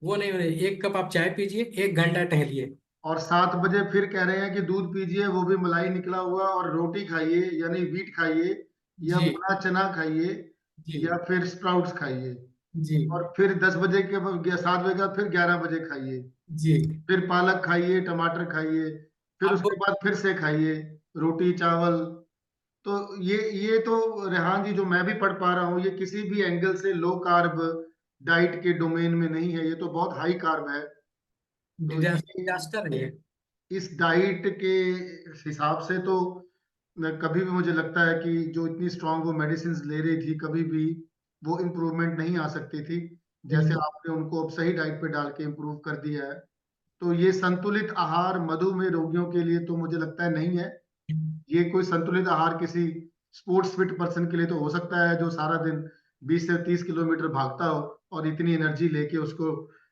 वो नहीं होने। 1 कप आप चाय पीजिए, 1 घंटा टहलिए। और 7 बजे फिर कह रहे हैं कि दूध पीजिए, वो भी मलाई निकला हुआ, और रोटी खाइए यानी व्हीट खाइए, या जी भुना चना खाइए, जी या फिर स्प्राउट्स खाइए। जी और फिर 10 बजे के 7 बजे का फिर 11 बजे खाइए। जी। फिर पालक खाइए, टमाटर खाइए, फिर अब उसके बाद फिर से खाइए रोटी चावल। तो ये तो रेहान जी जो मैं भी पढ़ पा रहा हूँ, ये किसी भी एंगल से लो कार्ब डाइट के डोमेन में नहीं है, ये तो बहुत हाई कार्ब है। तो डिजास्टर है ये। इस डाइट के हिसाब से तो कभी भी मुझे लगता है कि जो इतनी स्ट्रांग वो मेडिसिन ले रही थी, कभी भी वो इम्प्रूवमेंट नहीं आ सकती थी, जैसे बिल्कुल। आपने उनको अब सही डाइट पे डाल के इम्प्रूव कर दिया है। तो ये संतुलित आहार मधुमेह रोगियों के लिए तो मुझे लगता है नहीं है। ये कोई संतुलित आहार किसी स्पोर्ट्स फिट पर्सन के लिए तो हो सकता है, जो सारा दिन 20 से 30 किलोमीटर भागता हो और इतनी एनर्जी लेके उसको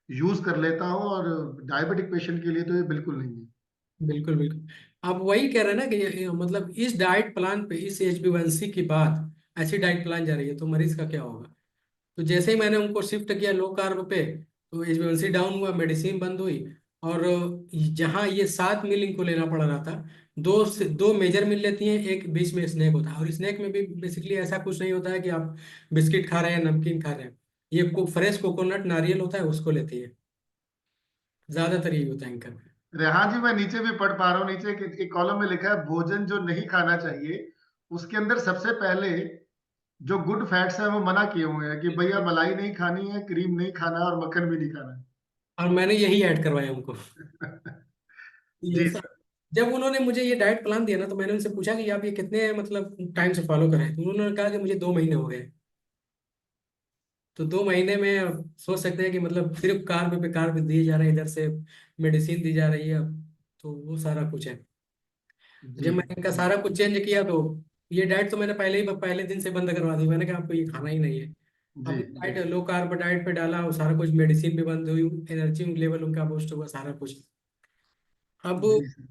यूज कर लेता हो, और डायबिटिक पेशेंट के लिए तो ये बिल्कुल नहीं है। बिल्कुल बिल्कुल। आप वही कह रहे हैं ना कि मतलब इस डाइट प्लान पे, इस HbA1c के बाद ऐसी डाइट प्लान जा रही है तो मरीज का क्या होगा। तो जैसे ही मैंने उनको शिफ्ट किया लो कार्ब पे तो HbA1c डाउन हुआ, मेडिसिन बंद हुई। और जहाँ ये 7 मील इनको लेना पड़ रहा था, 2 मेजर मील लेती हैं, एक बीच में स्नैक होता है। और स्नैक में भी बेसिकली ऐसा कुछ नहीं होता है कि आप बिस्किट खा रहे हैं, नमकीन खा रहे हैं। ये फ्रेश कोकोनट नारियल होता है, उसको लेती है। ज्यादातर यही होता है इनका। रेहान जी, मैं नीचे भी पढ़ पा रहा हूँ, नीचे एक कॉलम में लिखा है भोजन जो नहीं खाना चाहिए, उसके अंदर सबसे पहले जो गुड फैट्स है वो मना किए हुए हैं कि भैया मलाई नहीं खानी है, क्रीम नहीं खाना है, और मक्खन भी नहीं खाना और मैंने यही ऐड करवाया उनको। है। ये जी सब। सर। जब उन्होंने मुझे ये डाइट प्लान दिया ना, तो मैंने उनसे पूछा कि आप ये कितने मतलब टाइम से फॉलो कर रहे हैं, तो उन्होंने कहा कि मुझे 2 महीने हो गए। तो 2 महीने में आप सोच सकते हैं कि मतलब सिर्फ कार्ब पे कार्ब दिए जा रहे हैं, इधर से मेडिसिन दी जा रही है। तो वो सारा कुछ है। जी जब मैंने इनका सारा कुछ चेंज किया, तो ये डाइट तो मैंने पहले दिन से बंद करवा दी। मैंने कहा आपको ये खाना ही नहीं है। जी अपनी डाइट लो कार्ब डाइट पे डाला, और सारा कुछ मेडिसिन भी बंद हुई, एनर्जी लेवल उनका बूस्ट हुआ, सारा कुछ। अब जी सर।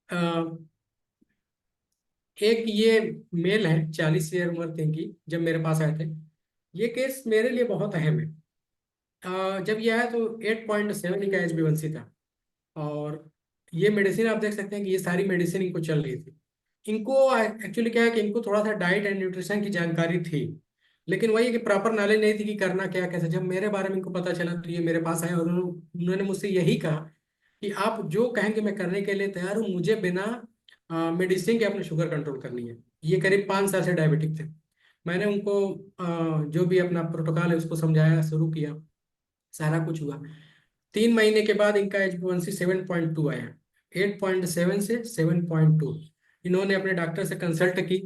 अ, एक ये मेल है 40 ईयर उम्र थे इनकी, जब मेरे पास आए थे। ये केस मेरे लिए बहुत अहम है। जब ये आया तो 8.7 इनका HbA1c था। और ये मेडिसिन आप देख सकते हैं कि ये सारी मेडिसिन इनको चल रही थी। इनको एक्चुअली क्या है कि इनको थोड़ा सा डाइट एंड न्यूट्रिशन की जानकारी थी, लेकिन वही है कि प्रॉपर नॉलेज नहीं थी कि करना क्या कैसे। जब मेरे बारे में इनको पता चला, तो ये मेरे पास आए और उन्होंने मुझसे यही कहा कि आप जो कहेंगे मैं करने के लिए तैयार हूँ, मुझे बिना मेडिसिन के अपने शुगर कंट्रोल करनी है। ये करीब 5 साल से डायबिटिक थे। मैंने उनको जो भी अपना प्रोटोकॉल है उसको समझाया, शुरू किया, सारा कुछ हुआ। 3 महीने के बाद इनका HbA1c 7.2 आया। 8.7 से 7.2। इन्होंने अपने डॉक्टर से कंसल्ट की,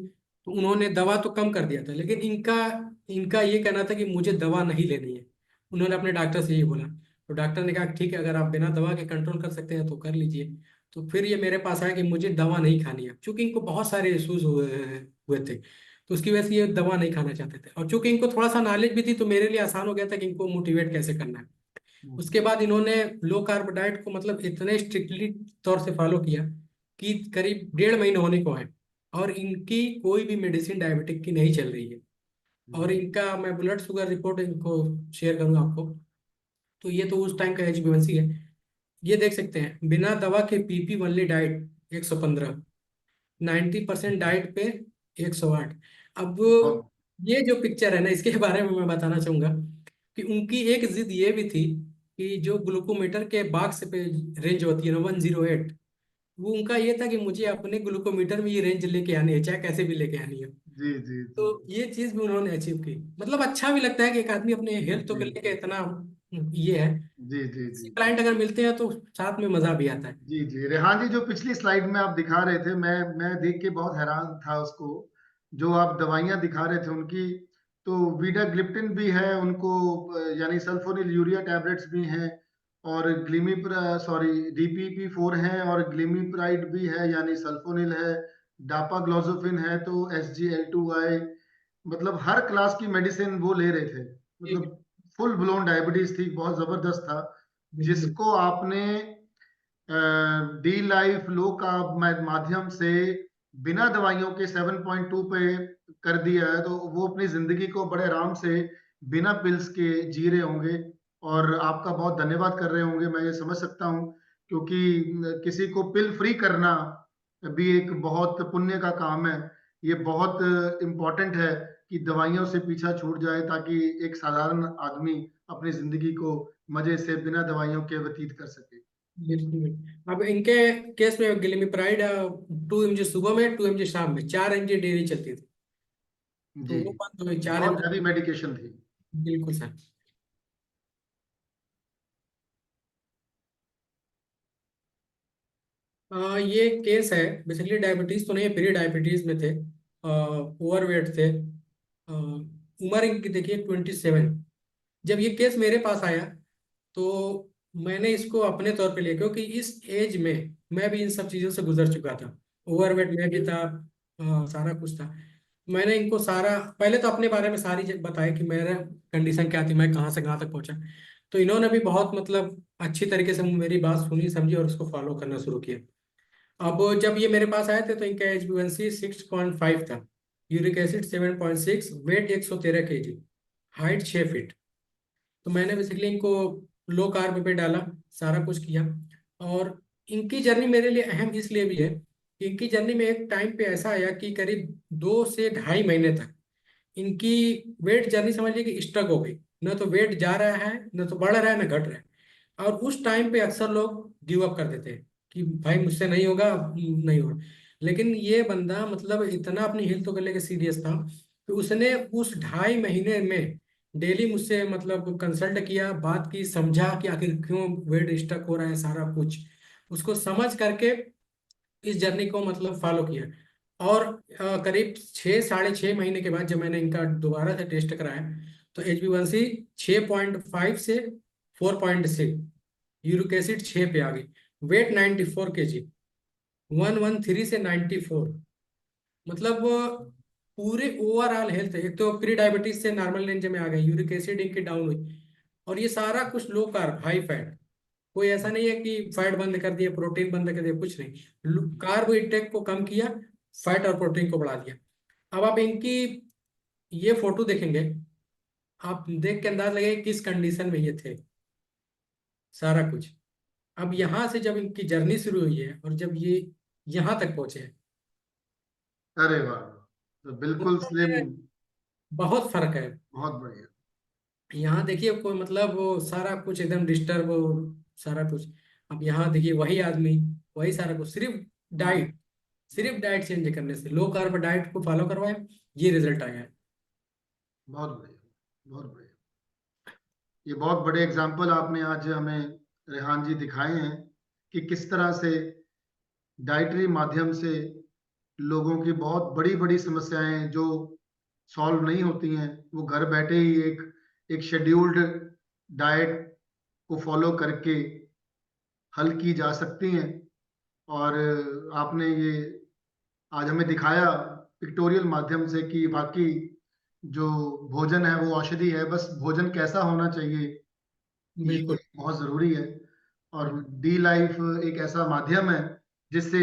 तो उन्होंने दवा तो कम कर दिया था, लेकिन इनका इनका ये कहना था कि मुझे दवा नहीं लेनी है। उन्होंने अपने डॉक्टर से ये बोला। तो डॉक्टर ने कहा ठीक है, अगर आप बिना दवा के कंट्रोल कर सकते हैं तो कर लीजिए। तो फिर ये मेरे पास आया कि मुझे दवा नहीं खानी है, क्योंकि इनको बहुत सारे इश्यूज हुए हुए थे। तो उसकी वजह से ये दवा नहीं खाना चाहते थे, और चूंकि इनको थोड़ा सा नॉलेज भी थी, तो मेरे लिए आसान हो गया था कि इनको मोटिवेट कैसे करना है। उसके बाद इन्होंने लो कार्ब डाइट को मतलब इतने स्ट्रिक्टली तौर से फॉलो किया कि करीब 1.5 महीने होने को है, और इनकी कोई भी मेडिसिन डायबिटिक की नहीं चल रही है। और इनका मैं ब्लड शुगर रिपोर्ट इनको शेयर करूंगा आपको। तो ये तो उस टाइम का HbA1c है। ये देख सकते हैं, बिना दवा के PP वनली डाइट 115, 90% डाइट पे 108। अब बहुत। ये जो पिक्चर है ना, इसके बारे में मैं बताना चाहूंगा कि उनकी एक जिद ये भी थी कि जो ग्लूकोमीटर के बॉक्स पे रेंज होती है ना 108, वो उनका ये था कि मुझे अपने ग्लूकोमीटर में ये रेंज लेके आनी है, चाहे कैसे भी लेके आनी है। जी जी जी तो ये चीज भी उन्होंने अचीव की। मतलब अच्छा भी लगता है कि एक आदमी अपने हेल्थ को जी लेके इतना ये है। जी जी जी जी क्लाइंट अगर मिलते हैं तो साथ में मजा भी आता है। जी जी रेहान जी, जो पिछली स्लाइड में आप दिखा रहे थे, मैं देख के बहुत हैरान था उसको। जो आप दवाइयां दिखा रहे थे उनकी, तो वीडाग्लिप्टिन भी है उनको, यानी सल्फोनिल यूरिया टैबलेट्स भी हैं, और DPP4 है, और ग्लिमिप्राइड भी है यानी सल्फोनिल है, डापाग्लोजोफिन है, तो SGLT2I, मतलब हर क्लास की मेडिसिन वो ले रहे थे। ठीक मतलब फुल ब्लोन डायबिटीज थी, बहुत जबरदस्त था। है, बिल्कुल। जिसको आपने डी लाइफ लो का माध्यम से बिना दवाइयों के 7.2 पे कर दिया है, तो वो अपनी जिंदगी को बड़े आराम से बिना पिल्स के जी रहे होंगे, और आपका बहुत धन्यवाद कर रहे होंगे, मैं ये समझ सकता हूँ। क्योंकि किसी को पिल फ्री करना भी एक बहुत पुण्य का काम है। ये बहुत इम्पोर्टेंट है कि दवाइयों से पीछा छूट जाए, ताकि एक साधारण आदमी अपनी जिंदगी को मजे से बिना दवाइयों के व्यतीत कर सके। बिल्कुल। अब इनके केस में ग्लिमिप्राइड 2 mg सुबह में, 2 mg शाम में, 4 mg डेली चलती थी। तो जी, वो बंद हो गई, 4 mg। बहुत हैवी मेडिकेशन थी। बिल्कुल सर। ये केस है, बेसिकली डायबिटीज तो नहीं है, प्री डायबिटीज में थे, ओवरवेट थे। उम्र इनकी देखिए 27। जब ये केस मेरे पास आया, तो मैंने इसको अपने तौर पे लिया, क्योंकि इस एज में मैं भी इन सब चीज़ों से गुजर चुका था। ओवरवेट में भी था, सारा कुछ था। मैंने इनको सारा पहले तो अपने बारे में सारी बताया कि मेरा कंडीशन क्या थी, मैं कहाँ से कहाँ तक पहुंचा। तो इन्होंने भी बहुत मतलब अच्छी तरीके से मेरी बात सुनी समझी, और उसको फॉलो करना शुरू किया। अब जब ये मेरे पास आए थे, तो इनका HbA1c 6.5 था, uric acid 7.6, weight 113 kg, height 6 feet. तो मैंने बेसिकली इनको लो कार्ब पे डाला, सारा कुछ किया। और इनकी जर्नी मेरे लिए अहम इसलिए भी है कि इनकी जर्नी में एक टाइम पे ऐसा आया कि करीब 2 से ढाई महीने तक इनकी वेट जर्नी समझ लीजिए कि स्टक हो गई। न तो वेट जा रहा है, न तो बढ़ रहा है, न घट रहा है। और उस टाइम पे अक्सर लोग गिव अप कर देते हैं कि भाई मुझसे नहीं होगा, नहीं होगा। लेकिन ये बंदा मतलब इतना अपनी हेल्थ को लेकर सीरियस था कि उसने उस 2.5 महीने में डेली मुझसे मतलब कंसल्ट किया, बात की, समझा कि आखिर क्यों वेट स्टक हो रहा है, सारा कुछ उसको समझ करके इस जर्नी को मतलब फॉलो किया। और करीब 6 साढ़े 6 महीने के बाद जब मैंने इनका दोबारा से टेस्ट कराया, तो HbA1c 6.5 से 4.6, यूरिक एसिड 6 पे आ गई, वेट 94 kg, 113 से 94, मतलब पूरे ओवरऑल हेल्थ, एक तो प्री डायबिटीज से नॉर्मल रेंज में आ गई, यूरिक एसिड इनकी डाउन हुई, और ये सारा कुछ लो कार्ब हाई फैट। कोई ऐसा नहीं है कि फैट बंद कर दिया, प्रोटीन बंद कर दिया, कुछ नहीं, कार्ब इंटेक को कम किया, फैट और प्रोटीन को बढ़ा दिया। अब आप इनकी ये फोटो देखेंगे, आप देख के अंदाज लगाइए किस कंडीशन में ये थे, सारा कुछ। अब यहाँ से जब इनकी जर्नी शुरू हुई है और जब ये यहाँ तक पहुंचे हैं, अरे वाह, तो बिल्कुल दोनों स्लिम। में बहुत फर्क है। बहुत बढ़िया। यहाँ देखिए कोई मतलब वो सारा कुछ एकदम डिस्टर्ब, सारा कुछ। अब यहाँ देखिए वही आदमी, वही सारा कुछ, डाइट सिर्फ डाइट चेंज करने से, लो कार्ब डाइट को फॉलो करवाए, ये रिजल्ट आया है। बहुत बढ़िया, बहुत बढ़िया। ये बहुत बड़े एग्जाम्पल आपने आज हमें रेहान जी दिखाए हैं कि किस तरह से डाइटरी माध्यम से लोगों की बहुत बड़ी बड़ी समस्याएं जो सॉल्व नहीं होती हैं, वो घर बैठे ही एक शेड्यूल्ड डाइट को फॉलो करके हल की जा सकती हैं। और आपने ये आज हमें दिखाया पिक्टोरियल माध्यम से कि बाकी जो भोजन है वो औषधि है, बस भोजन कैसा होना चाहिए ये बिल्कुल। बहुत जरूरी है। और डी लाइफ एक ऐसा माध्यम है जिससे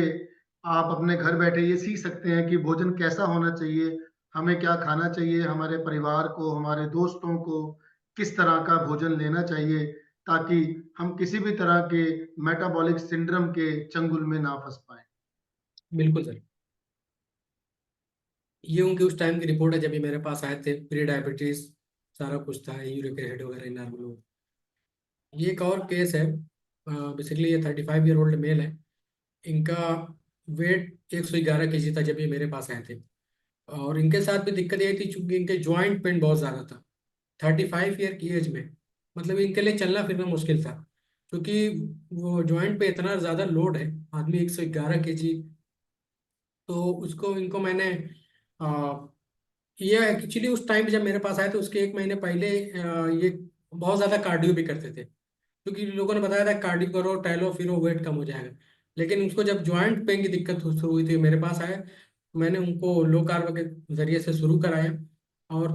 आप अपने घर बैठे ये सीख सकते हैं कि भोजन कैसा होना चाहिए, हमें क्या खाना चाहिए, हमारे परिवार को, हमारे दोस्तों को किस तरह का भोजन लेना चाहिए, ताकि हम किसी भी तरह के मेटाबॉलिक सिंड्रोम के चंगुल में ना फंस पाए। बिल्कुल सर, ये उनकी उस टाइम की रिपोर्ट है जब ये मेरे पास आए थे, प्री डायबिटीज सारा कुछ था, यूरिक एसिड वगैरह नॉर्मल। ये एक और केस है, बेसिकली ये 35 ईयर ओल्ड मेल है। इनका वेट 111 kg था जब ये मेरे पास आए थे। और इनके साथ भी दिक्कत ये थी, चूंकि इनके ज्वाइंट पेन बहुत ज़्यादा था 35 ईयर की एज में, मतलब इनके लिए चलना फिरना मुश्किल था, क्योंकि वो ज्वाइंट पे इतना ज़्यादा लोड है, आदमी 111 kg। तो उसको इनको मैंने ये एक्चुअली उस टाइम पे जब मेरे पास आए थे उसके 1 महीने पहले ये बहुत ज़्यादा कार्डियो भी करते थे, क्योंकि लोगों ने बताया था कार्डियो करो टहलो फिरो वेट कम हो जाएगा। लेकिन उसको जब ज्वाइंट पेन की दिक्कत शुरू हुई थी मेरे पास आए, मैंने उनको लो कार्ब के जरिए से शुरू कराया। और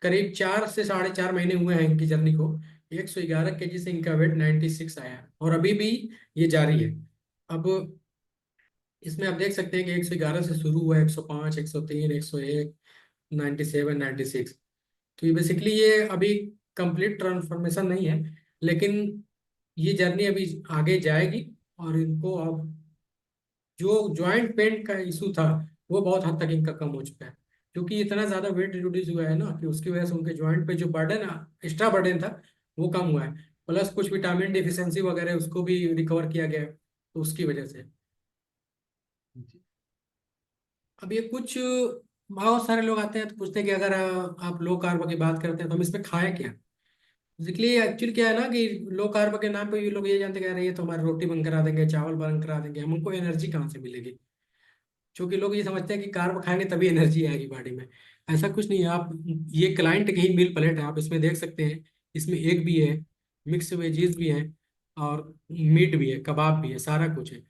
करीब 4 से 4.5 महीने हुए हैं इनकी जर्नी को, 111 kg से इनका वेट 96 आया है, और अभी भी ये जारी है। अब इसमें आप देख सकते हैं कि 111 से शुरू हुआ, 105, 103, 101, 97, 96। तो ये बेसिकली ये अभी कंप्लीट ट्रांसफॉर्मेशन नहीं है, लेकिन ये जर्नी अभी आगे जाएगी। और इनको अब जो जॉइंट पेन का इशू था वो बहुत हद तक इनका कम हो चुका है, क्योंकि इतना ज़्यादा वेट रिड्यूस हुआ है ना कि उसकी वजह से उनके जॉइंट पे जो बर्डन, एक्स्ट्रा बर्डन था, वो कम हुआ है। प्लस कुछ विटामिन डिफिशियंसी वगैरह उसको भी रिकवर किया गया है, तो उसकी वजह से। अब ये कुछ बहुत सारे लोग आते हैं तो पूछते हैं कि अगर आप लो कार्ब की बात करते हैं तो हम इसमें खाएं क्या। बेसिकली एक्चुअली क्या है ना कि लो कार्ब के नाम पे ये लोग ये जानते कह रहे हैं ये तो हमारी रोटी बंद करा देंगे, चावल बंद करा देंगे, हमको एनर्जी कहाँ से मिलेगी। क्योंकि लोग ये समझते हैं कि कार्ब खाएंगे तभी एनर्जी आएगी बॉडी में। ऐसा कुछ नहीं है। आप ये क्लाइंट की ही मील प्लेट है, आप इसमें देख सकते हैं, इसमें एग भी है, मिक्स वेजीज भी है, और मीट भी है, कबाब भी है, सारा कुछ है।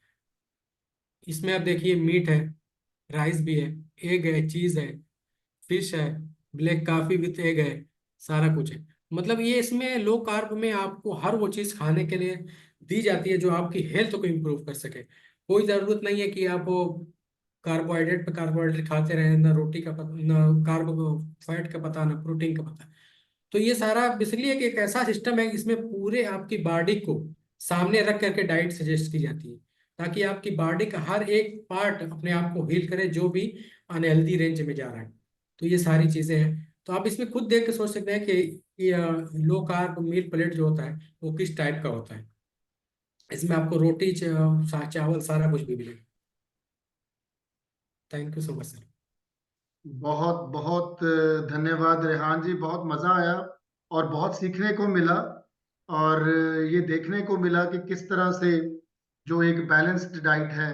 इसमें आप देखिए मीट है, राइस भी है, एग है, चीज है, फिश है, ब्लैक कॉफी विथ एग है, सारा कुछ है। मतलब ये इसमें लो कार्ब में आपको हर वो चीज खाने के लिए दी जाती है जो आपकी हेल्थ को इम्प्रूव कर सके। कोई जरूरत नहीं है कि आप वो कार्बोहाइड्रेट पे कार्बोहाइड्रेट खाते रहें, ना रोटी का पता, ना कार्ब फैट का पता, ना प्रोटीन का पता। तो ये सारा बेसिकली एक ऐसा सिस्टम है इसमें पूरे आपकी बॉडी को सामने रख करके डाइट सजेस्ट की जाती है, ताकि आपकी बॉडी का हर एक पार्ट अपने आप को हील करे जो भी अनहेल्दी रेंज में जा रहा है। तो ये सारी चीजें हैं, तो आप इसमें खुद देख के सोच सकते हैं कि लो कार्ब मील प्लेट जो होता है वो किस टाइप का होता है। इसमें आपको रोटी चावल सारा कुछ भी मिलेगा। Thank you so much sir. बहुत बहुत धन्यवाद रेहान जी, बहुत मजा आया और बहुत सीखने को मिला। और ये देखने को मिला कि किस तरह से जो एक बैलेंस्ड डाइट है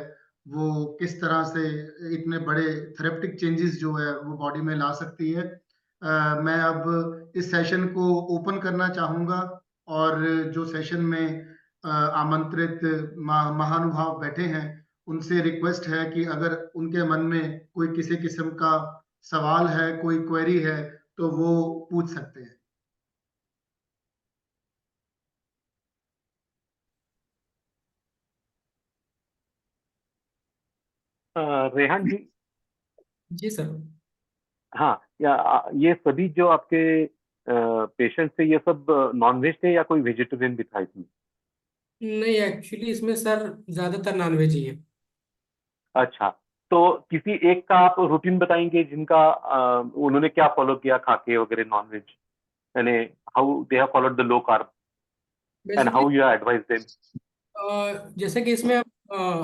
वो किस तरह से इतने बड़े थेरेप्टिक चेंजेस जो है वो बॉडी में ला सकती है। मैं अब इस सेशन को ओपन करना चाहूंगा, और जो सेशन में आमंत्रित महानुभाव बैठे हैं, उनसे रिक्वेस्ट है कि अगर उनके मन में कोई किसी किस्म का सवाल है, कोई क्वेरी है, तो वो पूछ सकते हैं। रेहान जी। जी सर। हाँ, ये सभी जो आपके पेशेंट्स थे, ये सब नॉनवेज थे या कोई वेजिटेरियन भी था इसमें? नहीं, एक्चुअली इसमें सर ज्यादातर नॉनवेज ही है। अच्छा, तो किसी एक का आप रूटीन बताएंगे जिनका उन्होंने क्या फॉलो किया खा के वगैरह नॉनवेज, यानी how they have followed the low carb and basically how you advise them? जैसे कि इसमें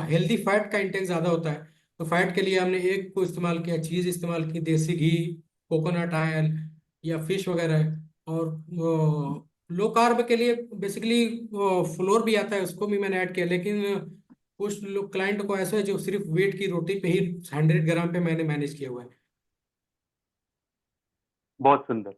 हेल्दी फैट का इंटेक ज़्यादा होता है, तो फैट के लिए हमने एक को इस्तेमाल किया, चीज़ इस्तेमाल की, देसी घी, कोकोनट ऑयल या फिश वगैरह। और लो कार्ब के लिए बेसिकली फ्लोर भी आता है, उसको भी मैंने ऐड किया। लेकिन कुछ लोग क्लाइंट को ऐसा है जो सिर्फ वेट की रोटी पे ही 100 ग्राम पे मैंने मैनेज किया हुआ है। बहुत सुंदर।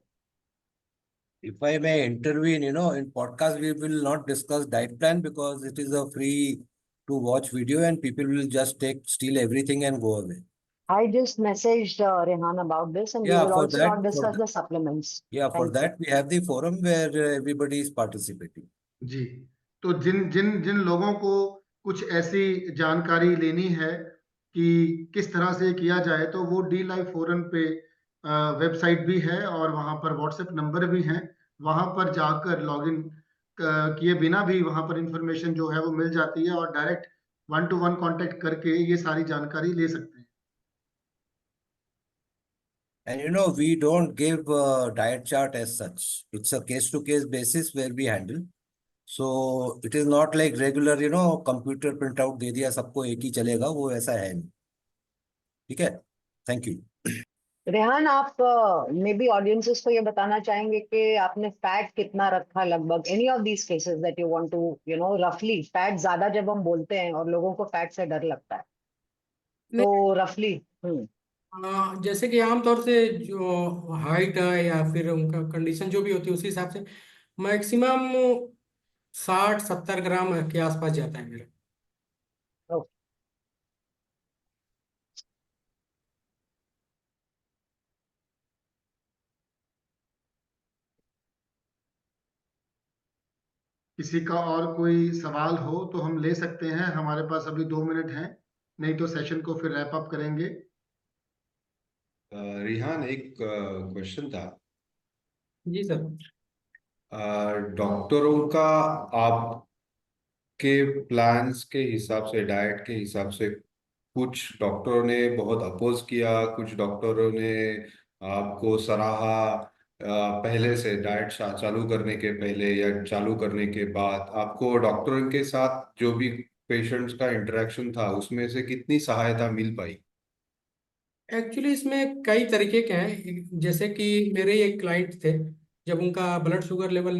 If I may intervene, in podcast we will not discuss diet plan because it is a free to watch video and people will just steal everything and go away. I just messaged Rehan about this, and we Yeah, will for also that, not discuss the supplements. yeah, for Thank you. that we have the forum where everybody is participating. जी, तो जिन जिन जिन लोगों को कुछ ऐसी जानकारी लेनी है कि किस तरह से किया जाए, तो वो डी लाइफ फोरम पे वेबसाइट भी है और वहां पर व्हाट्सएप नंबर भी हैं। वहां पर जाकर लॉगिन किए बिना भी वहां पर इंफॉर्मेशन जो है वो मिल जाती है, और डायरेक्ट 1-to-1 कांटेक्ट करके ये सारी जानकारी ले सकते हैं। And we don't give a diet chart as such. It's a case-to-case basis where we handle. So it is not like regular, computer printout दे दिया सबको एक ही चलेगा, वो ऐसा है नहीं। ठीक है, थैंक यू। रेहान, आप मे बी ऑडियंसेस को ये बताना चाहेंगे कि आपने फैट कितना रखा लगभग, any of these cases that you want to रफली। फैट ज्यादा जब हम बोलते हैं और लोगों को फैट से डर लगता है, तो रफली। जैसे कि आमतौर से जो हाइट है या फिर उनका कंडीशन जो भी होती है, उसी हिसाब से मैक्सिमम 60-70 ग्राम के आसपास जाता है मेरा। किसी का और कोई सवाल हो तो हम ले सकते हैं, हमारे पास अभी 2 मिनट हैं, नहीं तो सेशन को फिर रैप अप करेंगे। रिहान, एक क्वेश्चन था। जी सर। डॉक्टरों का आपके प्लान्स के हिसाब से, डाइट के हिसाब से, कुछ डॉक्टरों ने बहुत अपोज किया, कुछ डॉक्टरों ने आपको सराहा। पहले से डाइट चालू करने के पहले या चालू करने के बाद आपको डॉक्टरों के साथ जो भी पेशेंट्स का इंटरेक्शन था उसमें से कितनी सहायता मिल पाई? एक्चुअली इसमें कई तरीके के हैं। जैसे कि मेरे एक क्लाइंट थे, जब उनका ब्लड शुगर लेवल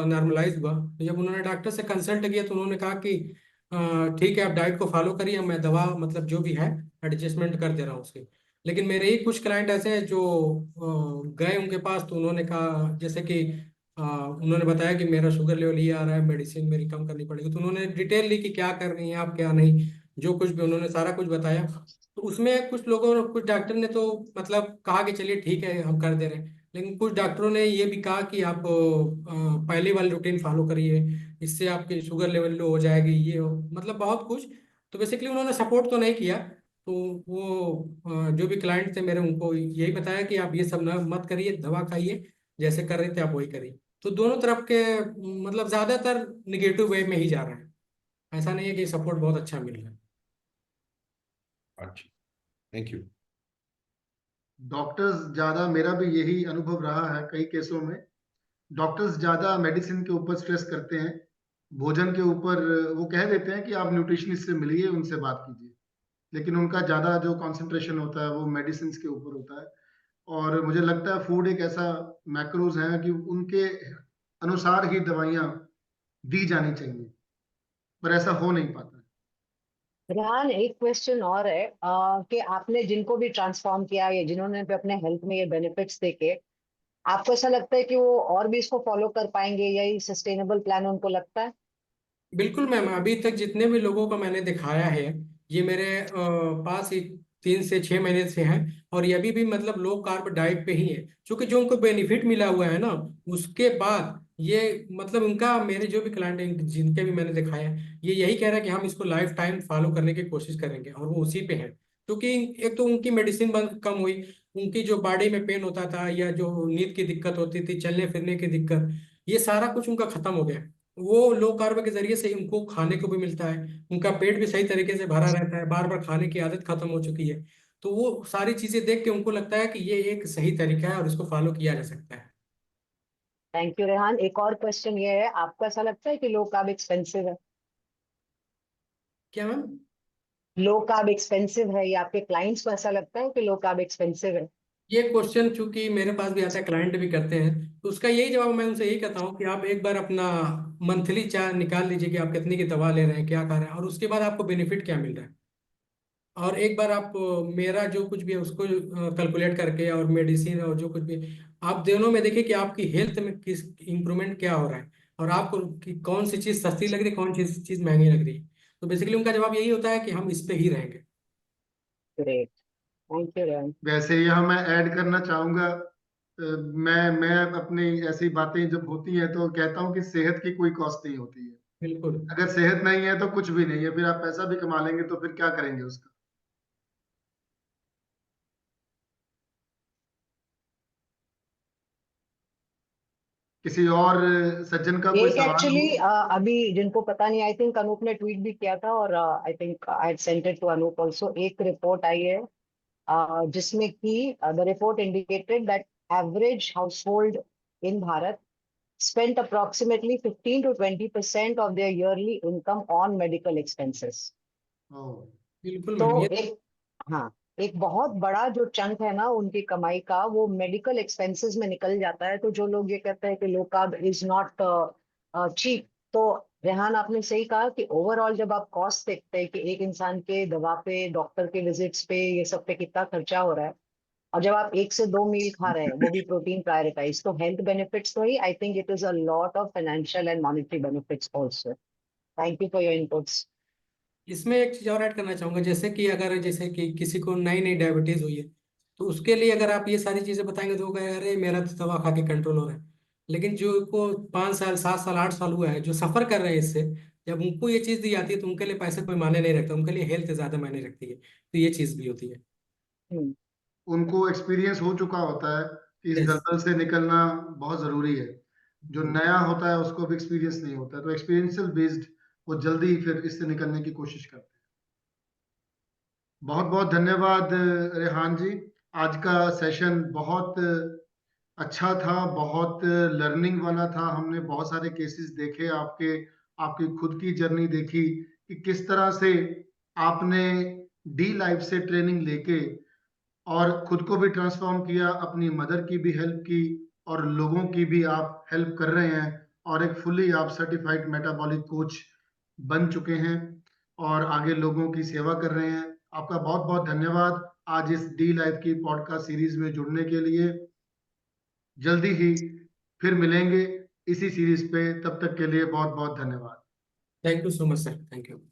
नॉर्मलाइज हुआ, तो जब उन्होंने डॉक्टर से कंसल्ट किया तो उन्होंने कहा कि ठीक है, आप डाइट को फॉलो करिए, मैं दवा मतलब जो भी है एडजस्टमेंट कर दे रहा हूँ उसके। लेकिन मेरे ही कुछ क्लाइंट ऐसे हैं जो गए उनके पास, तो उन्होंने कहा, जैसे कि उन्होंने बताया कि मेरा शुगर लेवल ये आ रहा है, मेडिसिन मेरी कम करनी पड़ेगी। तो उन्होंने डिटेल ली कि क्या कर रही हैं आप, क्या नहीं, जो कुछ भी उन्होंने सारा कुछ बताया। तो उसमें कुछ लोगों ने, कुछ डॉक्टर ने तो मतलब कहा कि चलिए ठीक है हम कर दे रहे हैं, लेकिन कुछ डॉक्टरों ने ये भी कहा कि आप पहली वाली रूटीन फॉलो करिए, इससे आपकी शुगर लेवल लो हो जाएगी, ये हो, मतलब बहुत कुछ। तो बेसिकली उन्होंने सपोर्ट तो नहीं किया। तो वो जो भी क्लाइंट थे मेरे, उनको यही बताया कि आप ये सब ना मत करिए, दवा खाइए, जैसे कर रहे थे आप वही करिए। तो दोनों तरफ के मतलब ज्यादातर निगेटिव वे में ही जा रहा है, ऐसा नहीं है कि सपोर्ट बहुत अच्छा मिल रहा है। अच्छा, थैंक यू। डॉक्टर्स ज्यादा, मेरा भी यही अनुभव रहा है कई केसों में, डॉक्टर्स ज्यादा मेडिसिन के ऊपर स्ट्रेस करते हैं, भोजन के ऊपर वो कह देते हैं कि आप न्यूट्रिशनिस्ट से मिलिए, उनसे बात कीजिए, लेकिन उनका ज्यादा जो कंसंट्रेशन होता है वो मेडिसिन के ऊपर होता है। और मुझे लगता है फूड एक ऐसा मैक्रोज है कि उनके अनुसार ही दवाइयाँ दी जानी चाहिए, पर ऐसा हो नहीं पाता है। रेहान, एक क्वेश्चन और है कि आपने जिनको भी ट्रांसफॉर्म किया या जिन्होंने भी अपने हेल्थ में ये बेनिफिट्स देखे, आपको ऐसा लगता है कि वो और भी इसको फॉलो कर पाएंगे, यही सस्टेनेबल प्लान उनको लगता है? बिल्कुल मैम, अभी तक जितने भी लोगों को मैंने दिखाया है, ये मेरे पास ही 3 से 6 महीने से हैं, और ये अभी भी मतलब लो कार्ब डाइट पे ही है, क्योंकि जो उनको बेनिफिट मिला हुआ है ना, उसके बाद ये मतलब उनका, मेरे जो भी क्लाइंट हैं जिनके भी मैंने दिखाया है, ये यही कह रहा है कि हम इसको लाइफ टाइम फॉलो करने की कोशिश करेंगे, और वो उसी पे है। क्योंकि एक तो उनकी मेडिसिन बंद कम हुई, उनकी जो बॉडी में पेन होता था या जो नींद की दिक्कत होती थी, चलने फिरने की दिक्कत, ये सारा कुछ उनका खत्म हो गया। वो लो कार्ब के जरिए से उनको खाने को भी मिलता है, उनका पेट भी सही तरीके से भरा रहता है, बार बार खाने की आदत खत्म हो चुकी है। तो वो सारी चीजें देख के उनको लगता है कि ये एक सही तरीका है और इसको फॉलो किया जा सकता है। Thank you Rehan. एक और क्वेश्चन ये है, आपको ऐसा लगता है कि लो कार्ब एक्सपेंसिव है? क्या मैम? लो कार्ब एक्सपेंसिव है, या आपके क्लाइंट्स को ऐसा लगता है कि लो कार्ब एक्सपेंसिव है? ये क्वेश्चन चूंकि मेरे पास भी आता है, क्लाइंट भी करते हैं, तो उसका यही जवाब मैं उनसे यही कहता हूँ कि आप एक बार अपना मंथली चार्ट निकाल लीजिए कि आप कितनी की दवा ले रहे हैं, क्या खा रहे हैं, और उसके बाद आपको बेनिफिट क्या मिल रहा है। और एक बार आप मेरा जो कुछ भी है उसको कैलकुलेट करके, और मेडिसिन और जो कुछ भी, आप दोनों में देखिए कि आपकी हेल्थ में किस इम्प्रूवमेंट क्या हो रहा है, और आपको कि कौन सी चीज़ सस्ती लग रही है, कौन सी चीज़ महंगी लग रही है। तो बेसिकली उनका जवाब यही होता है कि हम इस पे ही रहेंगे। Great, thank you Rehan. वैसे यहाँ मैं ऐड करना चाहूंगा, मैं अपनी ऐसी बातें जब होती हैं तो कहता हूँ कि सेहत की कोई कॉस्ट नहीं होती है। बिल्कुल। अगर सेहत नहीं है तो कुछ भी नहीं है, फिर आप पैसा भी कमा लेंगे तो फिर क्या करेंगे उसका। किसी और सज्जन का कोई एक सवाल एक्चुअली हो? अभी जिनको पता नहीं, आई थिंक अनूप ने ट्वीट भी किया था, और I think I sent it to Anup also. एक रिपोर्ट आई है जिसमें कि the report indicated that average household in Bharat spent approximately 15 to 20% of their yearly income on medical expenses. ओह, बिल्कुल तो मैम, ये एक, हाँ, एक बहुत बड़ा जो चंक है ना उनकी कमाई का, वो मेडिकल एक्सपेंसेस में निकल जाता है। तो जो लोग ये कहते हैं कि low carb is not cheap, तो रेहान आपने सही कहा कि ओवरऑल जब आप कॉस्ट देखते हैं कि एक इंसान के दवा पे, डॉक्टर के विजिट्स पे, ये सब पे कितना खर्चा हो रहा है, और जब आप 1 से 2 मील खा रहे हैं, वो भी प्रोटीन प्रायोरिटाइज, तो हेल्थ बेनिफिट्स तो ही, I think it is a lot of financial and monetary benefits also. Thank you for your inputs. इसमें एक चीज़ और ऐड करना चाहूंगा, जैसे कि अगर जैसे कि किसी को नई नई डायबिटीज हुई है, तो उसके लिए अगर आप ये सारी चीज़ें बताएंगे तो वो कहेगा अरे मेरा तो दवा खा के कंट्रोल हो रहा है। लेकिन जो को 5 साल 7 साल 8 साल हुआ है, जो सफर कर रहे हैं इससे, जब उनको ये चीज़ दी जाती है तो उनके लिए पैसे कोई मायने नहीं रखता, उनके लिए हेल्थ ज़्यादा मायने रखती है, तो ये चीज़ भी होती है। हम्म। उनको एक्सपीरियंस हो चुका होता है कि इस यस। दलदल से निकलना बहुत जरूरी है। जो नया होता है उसको भी एक्सपीरियंस नहीं होता है, तो एक्सपीरियंशियल बेस्ड वो जल्दी ही फिर इससे निकलने की कोशिश करते हैं। बहुत बहुत धन्यवाद रेहान जी। आज का सेशन बहुत अच्छा था, बहुत लर्निंग वाला था। हमने बहुत सारे केसेस देखे, आपके आपकी खुद की जर्नी देखी कि किस तरह से आपने डी लाइफ से ट्रेनिंग लेके और खुद को भी ट्रांसफॉर्म किया, अपनी मदर की भी हेल्प की, और लोगों की भी आप हेल्प कर रहे हैं, और एक फुली आप सर्टिफाइड मेटाबॉलिक कोच बन चुके हैं और आगे लोगों की सेवा कर रहे हैं। आपका बहुत बहुत धन्यवाद आज इस डी लाइफ की पॉडकास्ट सीरीज में जुड़ने के लिए। जल्दी ही फिर मिलेंगे इसी सीरीज पे, तब तक के लिए बहुत बहुत धन्यवाद। Thank you so much sir, thank you.